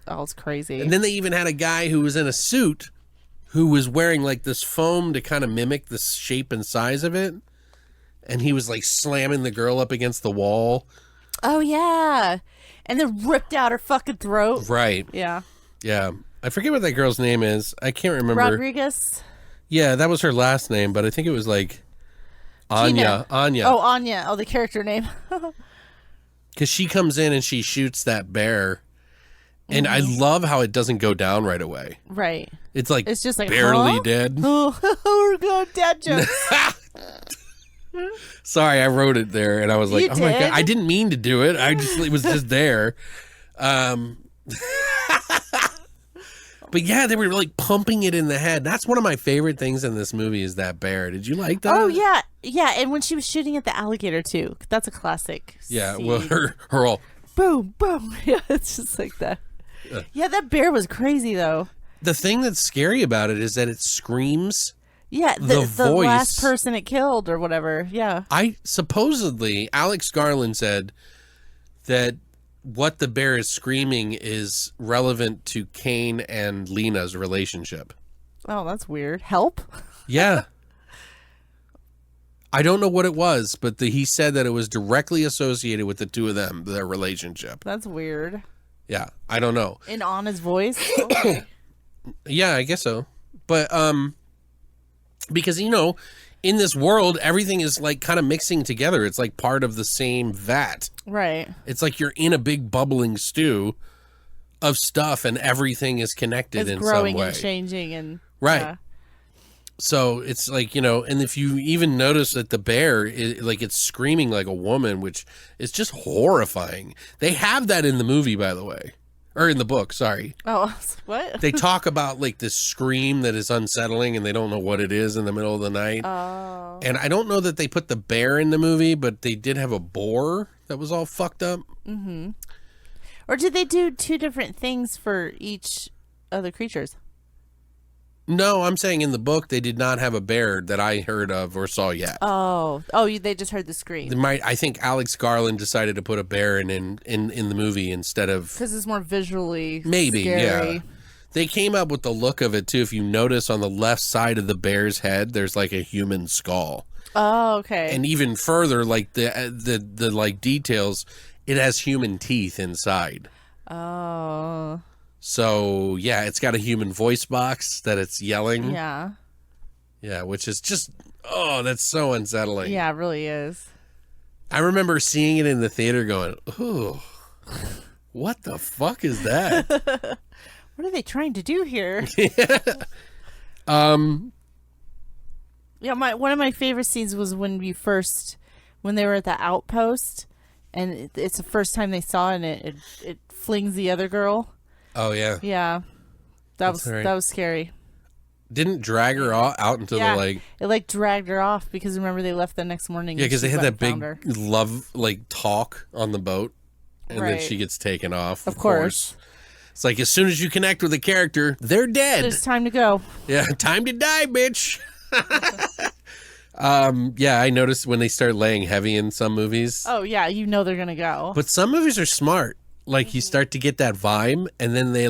Oh, it's crazy. And then they even had a guy who was in a suit who was wearing like this foam to kind of mimic the shape and size of it. And he was like slamming the girl up against the wall. Oh, yeah. And then ripped out her fucking throat. Right. Yeah. Yeah. I forget what that girl's name is. I can't remember. Rodriguez? Yeah, that was her last name, but I think it was like Anya. Anya. Oh, Anya. Oh, the character name. Because she comes in and she shoots that bear. And I love how it doesn't go down right away. Right. It's just like barely dead. Oh, we're going dad jokes. Sorry, I wrote it there, and I was like, my God, I didn't mean to do it. It was just there. But yeah, they were like pumping it in the head. That's one of my favorite things in this movie is that bear. Did you like that? Oh, yeah. Yeah, and when she was shooting at the alligator, too. That's a classic Yeah, scene. well, her all... Boom, boom. Yeah, it's just like that. Yeah, that bear was crazy, though. The thing that's scary about it is that it screams... Yeah, the voice. Last person it killed or whatever. Yeah. Supposedly, Alex Garland said that what the bear is screaming is relevant to Kane and Lena's relationship. Oh, that's weird. Help? Yeah. I don't know what it was, but he said that it was directly associated with the two of them, their relationship. That's weird. Yeah, I don't know. In Anna's voice? Okay. Yeah, I guess so. But, because, in this world, everything is like kind of mixing together. It's like part of the same vat. Right. It's like you're in a big bubbling stew of stuff and everything is connected in some way. It's growing and changing and... Right. Yeah. So it's like, and if you even notice that the bear, it's screaming like a woman, which is just horrifying. They have that in the movie, by the way. Or in the book, sorry. Oh, what? They talk about like this scream that is unsettling and they don't know what it is in the middle of the night. Oh. And I don't know that they put the bear in the movie, but they did have a boar that was all fucked up. Mm-hmm. Or did they do 2 different things for each of the creatures? No, I'm saying in the book they did not have a bear that I heard of or saw yet. They just heard the scream. I think Alex Garland decided to put a bear in the movie instead of, because it's more visually maybe scary. Yeah. They came up with the look of it too. If you notice on the left side of the bear's head, there's like a human skull. Oh, okay. And even further, like the like details, it has human teeth inside. Oh. So, yeah, it's got a human voice box that it's yelling. Yeah. Yeah, which is just, that's so unsettling. Yeah, it really is. I remember seeing it in the theater going, ooh, what the fuck is that? What are they trying to do here? Yeah, one of my favorite scenes was when they were at the outpost, and it's the first time they saw it, and it flings the other girl. Oh, yeah. Yeah. That was scary. Didn't drag her out into the, like... It, dragged her off, because remember, they left the next morning. Yeah, because they had that big love, talk on the boat, and then she gets taken off. Of course. It's like, as soon as you connect with a character, they're dead. It's time to go. Yeah, time to die, bitch. Yeah, I noticed when they start laying heavy in some movies. Oh, yeah, they're going to go. But some movies are smart. Like, you start to get that vibe, and then they,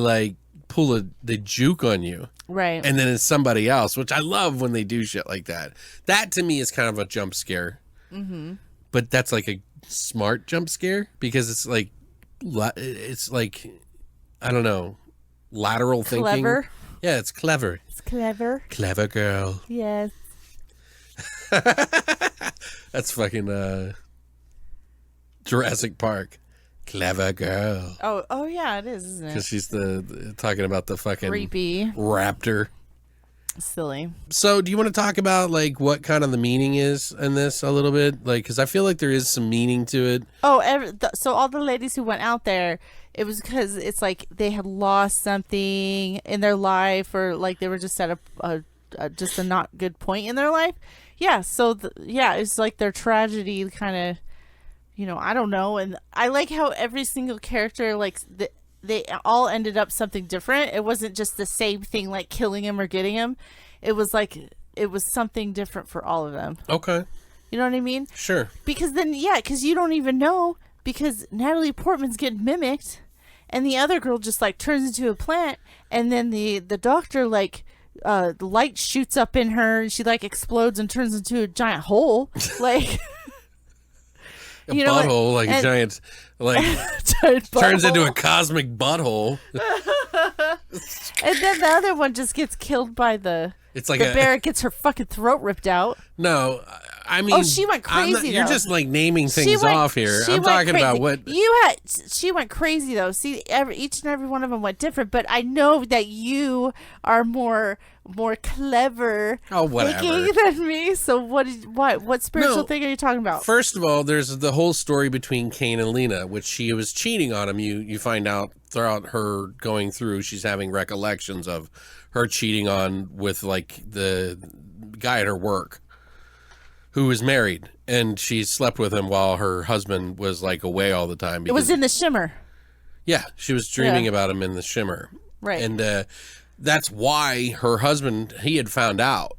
they juke on you. Right. And then it's somebody else, which I love when they do shit like that. That, to me, is kind of a jump scare. Mm-hmm. But that's, like, a smart jump scare, because it's, like, I don't know, lateral thinking. Clever. Yeah, it's clever. It's clever. Clever girl. Yes. That's fucking Jurassic Park. Clever girl. Oh yeah, it is, isn't it? Because she's talking about the fucking creepy raptor. Silly. So, do you want to talk about what kind of the meaning is in this a little bit? Because I feel like there is some meaning to it. So all the ladies who went out there, it was because it's like they had lost something in their life, or they were just at a not good point in their life. Yeah. So it's like their tragedy kind of. I don't know. And I like how every single character, they all ended up something different. It wasn't just the same thing, like killing him or getting him. It was something different for all of them. Okay. You know what I mean? Sure. Because because you don't even know, because Natalie Portman's getting mimicked, and the other girl just turns into a plant, and then the doctor the light shoots up in her, and she explodes and turns into a giant hole. A butthole, a giant, giant turns into a cosmic butthole. And then the other one just gets killed by the bear gets her fucking throat ripped out. No, I mean... she went crazy, You're just, naming things off here. I'm talking about what... She went crazy, though. See, each and every one of them went different, but I know that you are more clever thinking than me. So what spiritual thing are you talking about? First of all, there's the whole story between Cain and Lena, which she was cheating on him. You find out throughout her going through, she's having recollections of her cheating on with the guy at her work who was married, and she slept with him while her husband was away all the time. It was in the Shimmer. Yeah, she was dreaming about him in the Shimmer. Right. And that's why her husband, he had found out.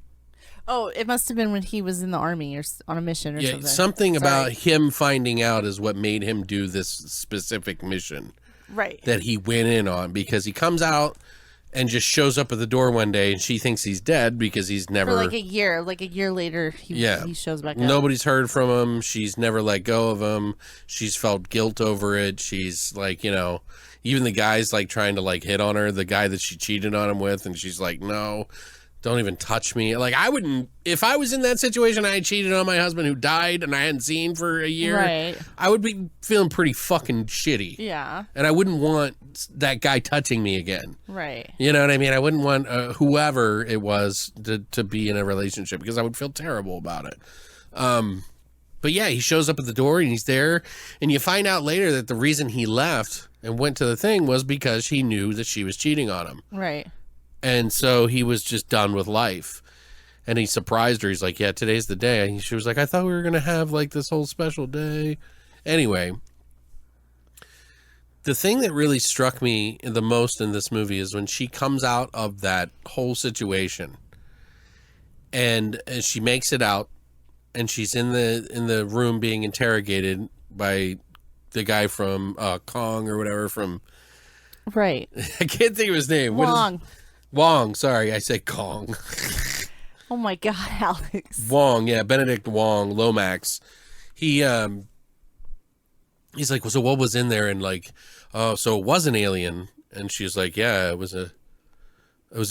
Oh, it must have been when he was in the army or on a mission or something. Something about him finding out is what made him do this specific mission. Right. That he went in on, because he comes out and just shows up at the door one day, and she thinks he's dead because he's never... For a year later, he shows back up. Nobody's heard from him. She's never let go of him. She's felt guilt over it. She's even the guy's trying to hit on her, the guy that she cheated on him with, and she's like, no, don't even touch me. I wouldn't, if I was in that situation, I had cheated on my husband who died and I hadn't seen for a year, right. I would be feeling pretty fucking shitty. Yeah. And I wouldn't want that guy touching me again. Right. You know what I mean? I wouldn't want whoever it was to be in a relationship, because I would feel terrible about it. But yeah, he shows up at the door and he's there, and you find out later that the reason he left and went to the thing was because he knew that she was cheating on him. Right. And so he was just done with life. And he surprised her. He's like, yeah, today's the day. And she was like, I thought we were going to have this whole special day. Anyway, The thing that really struck me the most in this movie is when she comes out of that whole situation and she makes it out and she's in the room being interrogated by the guy from Kong or whatever from... Right. I can't think of his name. Wong. Wong, sorry, I said Kong. Oh my God, Alex. Wong, yeah, Benedict Wong, Lomax. He's like, well, so what was in there? And like, oh, so it was an alien. And she's like, yeah, it was an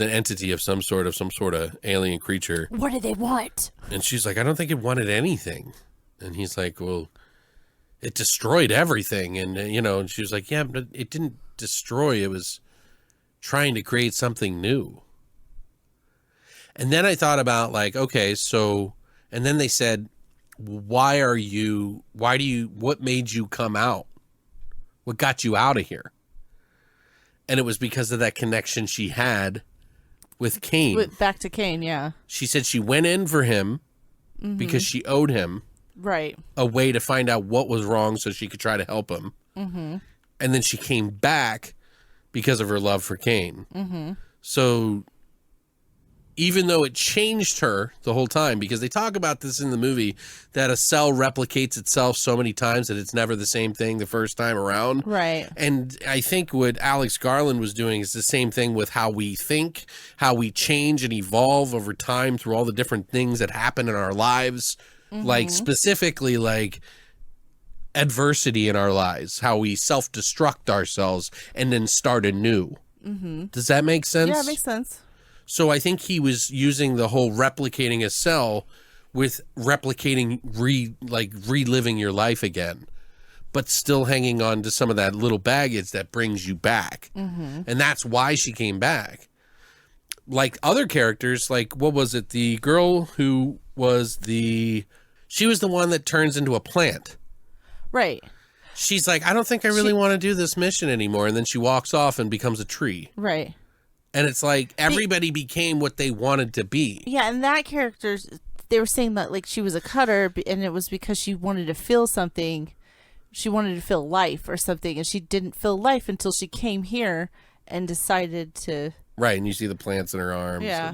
entity of some sort of alien creature. What did they want? And she's like, I don't think it wanted anything. And he's like, well, it destroyed everything. And and she was like, yeah, but it didn't destroy. It was trying to create something new. And then I thought about like, okay, so, and then they said, what made you come out? What got you out of here? And it was because of that connection she had with Cain. Back to Cain, yeah. She said she went in for him because she owed him a way to find out what was wrong so she could try to help him. Mm-hmm. And then she came back because of her love for Cain. Mm-hmm. So even though it changed her the whole time, because they talk about this in the movie, that a cell replicates itself so many times that it's never the same thing the first time around. Right. And I think what Alex Garland was doing is the same thing with how we think, how we change and evolve over time through all the different things that happen in our lives. Mm-hmm. Like specifically like adversity in our lives, how we self-destruct ourselves and then start anew. Mm-hmm. Does that make sense? Yeah, it makes sense. So I think he was using the whole replicating a cell with replicating, reliving your life again, but still hanging on to some of that little baggage that brings you back. Mm-hmm. And that's why she came back. Like other characters, like, what was it? The girl who was she was the one that turns into a plant. Right. She's like, I don't think I really want to do this mission anymore. And then she walks off and becomes a tree. Right. And it's like everybody became what they wanted to be. Yeah, and that character, they were saying that like she was a cutter, and it was because she wanted to feel something. She wanted to feel life or something, and she didn't feel life until she came here and decided to... Right, and you see the plants in her arms. Yeah.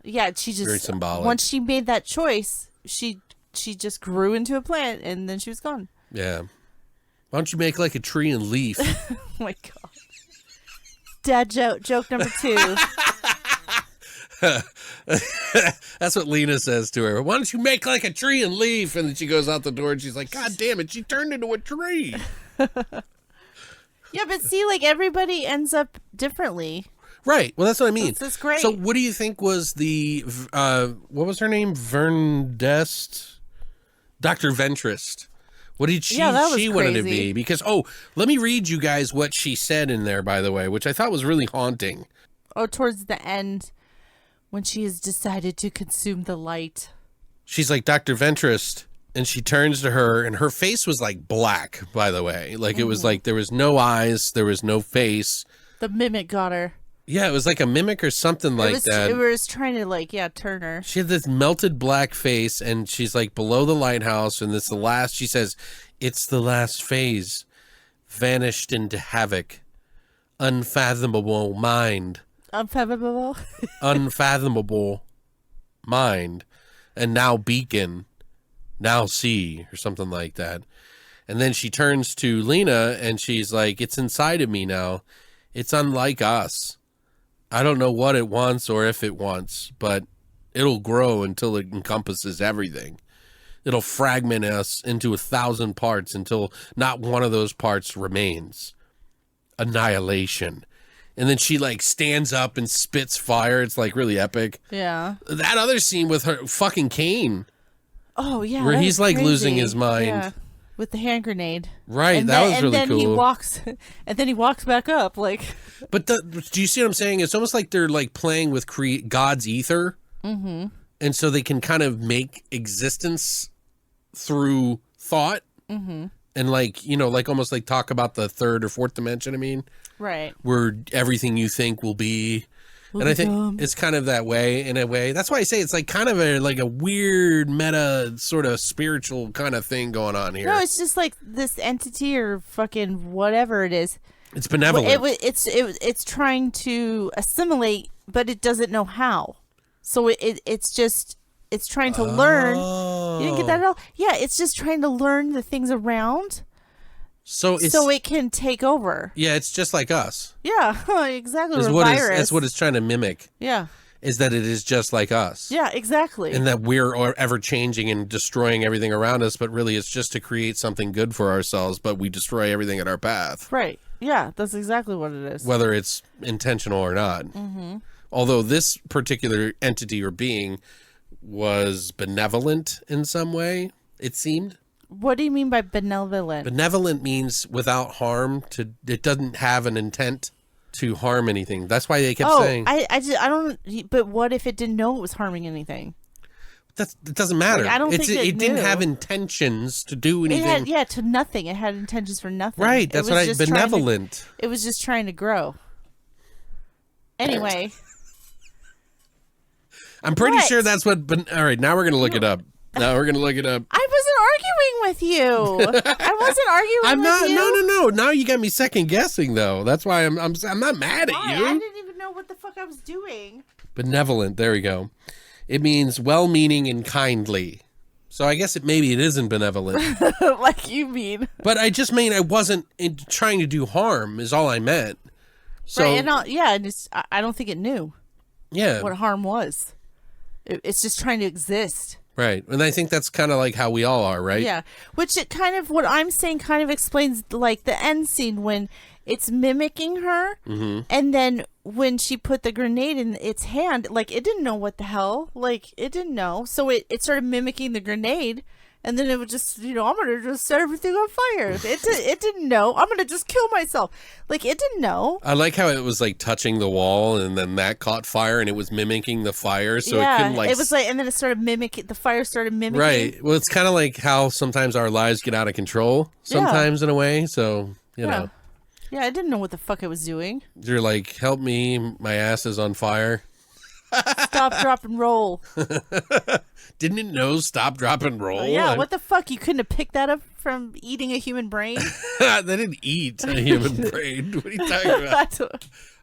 Yeah, she just... Very symbolic. Once she made that choice, she just grew into a plant, and then she was gone. Yeah. Why don't you make like a tree and leaf? Oh my God. Dad joke number 2. That's what Lena says to her. Why don't you make like a tree and leaf? And then she goes out the door and she's like, God damn it, she turned into a tree. Yeah, but see, like everybody ends up differently. Right. Well, that's what I mean. That's great. So what do you think was what was her name? Verndest? Dr. Ventress. What did she wanted to be? Because, let me read you guys what she said in there, by the way, which I thought was really haunting. Oh, towards the end, when she has decided to consume the light. She's like, Dr. Ventress, and she turns to her, and her face was like black, by the way. Like, it was like there was no eyes, there was no face. The mimic got her. Yeah, it was like a mimic or something like that. It was trying to, turn her. She had this melted black face, and she's like below the lighthouse, and it's the last, she says, it's the last phase. Vanished into havoc. Unfathomable mind. Unfathomable? Unfathomable mind. And now beacon. Now see, or something like that. And then she turns to Lena, and she's like, it's inside of me now. It's unlike us. I don't know what it wants or if it wants, but it'll grow until it encompasses everything. It'll fragment us into 1,000 parts until not one of those parts remains. Annihilation. And then she like stands up and spits fire. It's like really epic. Yeah. That other scene with her fucking Cain. Oh yeah. Where he's like crazy. Losing his mind. Yeah. With the hand grenade. Right, and that was really cool. And then he walks back up like. But do you see what I'm saying? It's almost like they're like playing with God's ether. Mm-hmm. And so they can kind of make existence through thought. Mm-hmm. And like, like almost like talk about the third or fourth dimension, I mean. Right. Where everything you think will be. And I think it's kind of that way, in a way. That's why I say it's like kind of a weird meta sort of spiritual kind of thing going on here. No, it's just like this entity or fucking whatever it is. It's benevolent. It's trying to assimilate, but it doesn't know how. So it's trying to learn. You didn't get that at all? Yeah, it's just trying to learn the things around. So it can take over. Yeah, it's just like us. Yeah, exactly. That's what it's trying to mimic. Yeah. Is that it is just like us. Yeah, exactly. And that we're ever changing and destroying everything around us, but really it's just to create something good for ourselves, but we destroy everything in our path. Right. Yeah, that's exactly what it is. Whether it's intentional or not. Mm-hmm. Although this particular entity or being was benevolent in some way, it seemed. What do you mean by benevolent? Benevolent means without harm. It doesn't have an intent to harm anything. That's why they kept saying. I don't. But what if it didn't know it was harming anything? It doesn't matter. Like, I don't think it didn't have intentions to do anything. To nothing. It had intentions for nothing. Right. That's what benevolent. It was just trying to grow. Anyway. I'm pretty sure that's what. All right. Now we're gonna look it up. I wasn't arguing with you. I wasn't arguing with you. No. Now you got me second guessing though. That's why I'm not mad at you. I didn't even know what the fuck I was doing. Benevolent. There we go. It means well-meaning and kindly. So I guess maybe it isn't benevolent. Like you mean. But I just mean I wasn't trying to do harm is all I meant. So right, I don't think it knew. Yeah. What harm was. It's just trying to exist. Right. And I think that's kind of like how we all are, right? Yeah. Which it kind of, what I'm saying kind of explains like the end scene when it's mimicking her. Mm-hmm. And then when she put the grenade in its hand, like it didn't know what the hell. Like it didn't know. So it started mimicking the grenade. And then it would just, I'm going to just set everything on fire. It didn't know. I'm going to just kill myself. Like, it didn't know. I like how it was, like, touching the wall, and then that caught fire, and it was mimicking the fire, so it couldn't, like... it was like, and then it started mimicking, the fire started mimicking. Right. Well, it's kind of like how sometimes our lives get out of control, sometimes in a way, so, you know. Yeah, I didn't know what the fuck I was doing. You're like, help me, my ass is on fire. Stop, drop, and roll. Didn't it know stop, drop, and roll? Yeah, what the fuck? You couldn't have picked that up from eating a human brain? They didn't eat a human brain. What are you talking about?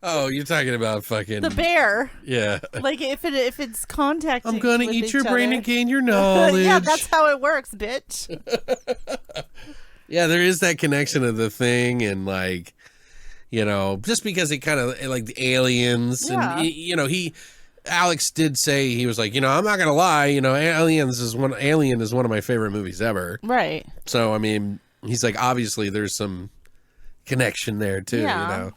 Oh, you're talking about fucking... the bear. Yeah. Like, if it's contacting I'm gonna eat your brain and gain your knowledge. Yeah, that's how it works, bitch. Yeah, there is that connection of the thing and, like, just because it kind of, like, the aliens. Yeah. And, Alex did say, he was like, I'm not gonna lie, Alien is one of my favorite movies ever. Right. So I mean, he's like, obviously there's some connection there too,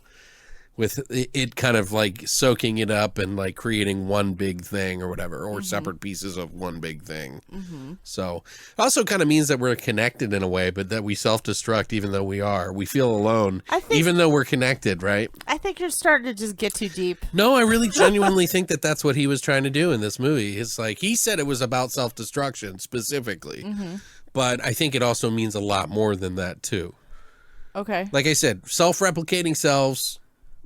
with it kind of like soaking it up and like creating one big thing or whatever, or separate pieces of one big thing. Mm-hmm. So it also kind of means that we're connected in a way, but that we self-destruct even though we feel alone, even though we're connected, right? I think you're starting to just get too deep. No, I really genuinely think that that's what he was trying to do in this movie. It's like, he said it was about self-destruction specifically, but I think it also means a lot more than that too. Okay. Like I said, self-replicating selves,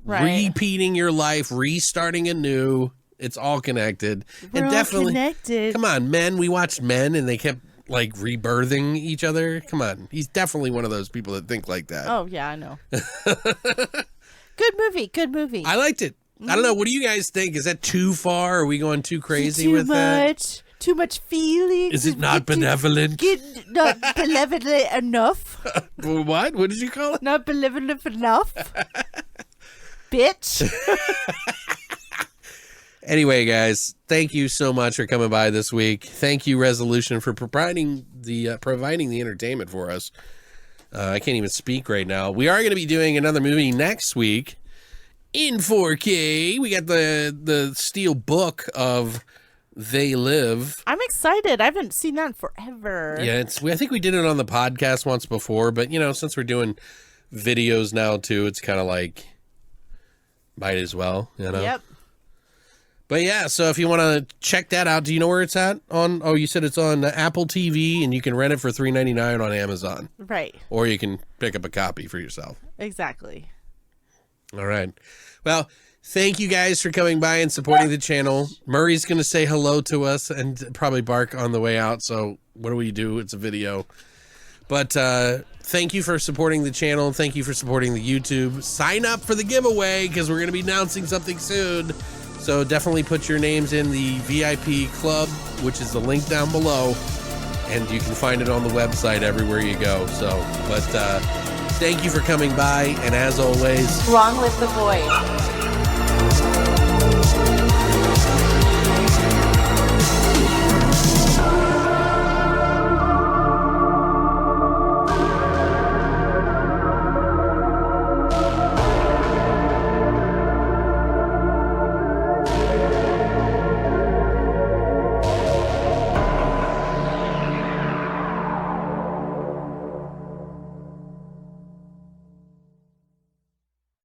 repeating your life, restarting anew. It's all connected. We're all connected. Come on, Men. We watched Men and they kept like rebirthing each other. Come on. He's definitely one of those people that think like that. Oh, yeah, I know. Good movie. I liked it. I don't know. What do you guys think? Is that too far? Are we going too crazy with that? Too much feeling. Is it not benevolent? Not benevolent enough. What? What did you call it? Not benevolent enough. Bitch. Anyway, guys, thank you so much for coming by this week. Thank you, Resolution, for providing the entertainment for us. I can't even speak right now. We are going to be doing another movie next week in 4K. We got the steel book of They Live. I'm excited. I haven't seen that in forever. Yeah, I think we did it on the podcast once before, but since we're doing videos now too, it's kind of like might as well, Yep. But yeah, so if you want to check that out, do you know where it's at? You said it's on Apple TV, and you can rent it for $3.99 on Amazon. Right. Or you can pick up a copy for yourself. Exactly. All right. Well, thank you guys for coming by and supporting the channel. Murray's going to say hello to us and probably bark on the way out. So what do we do? It's a video. But thank you for supporting the channel. Thank you for supporting the YouTube. Sign up for the giveaway because we're going to be announcing something soon. So definitely put your names in the VIP club, which is the link down below. And you can find it on the website everywhere you go. So, but thank you for coming by. And as always, Long live the void.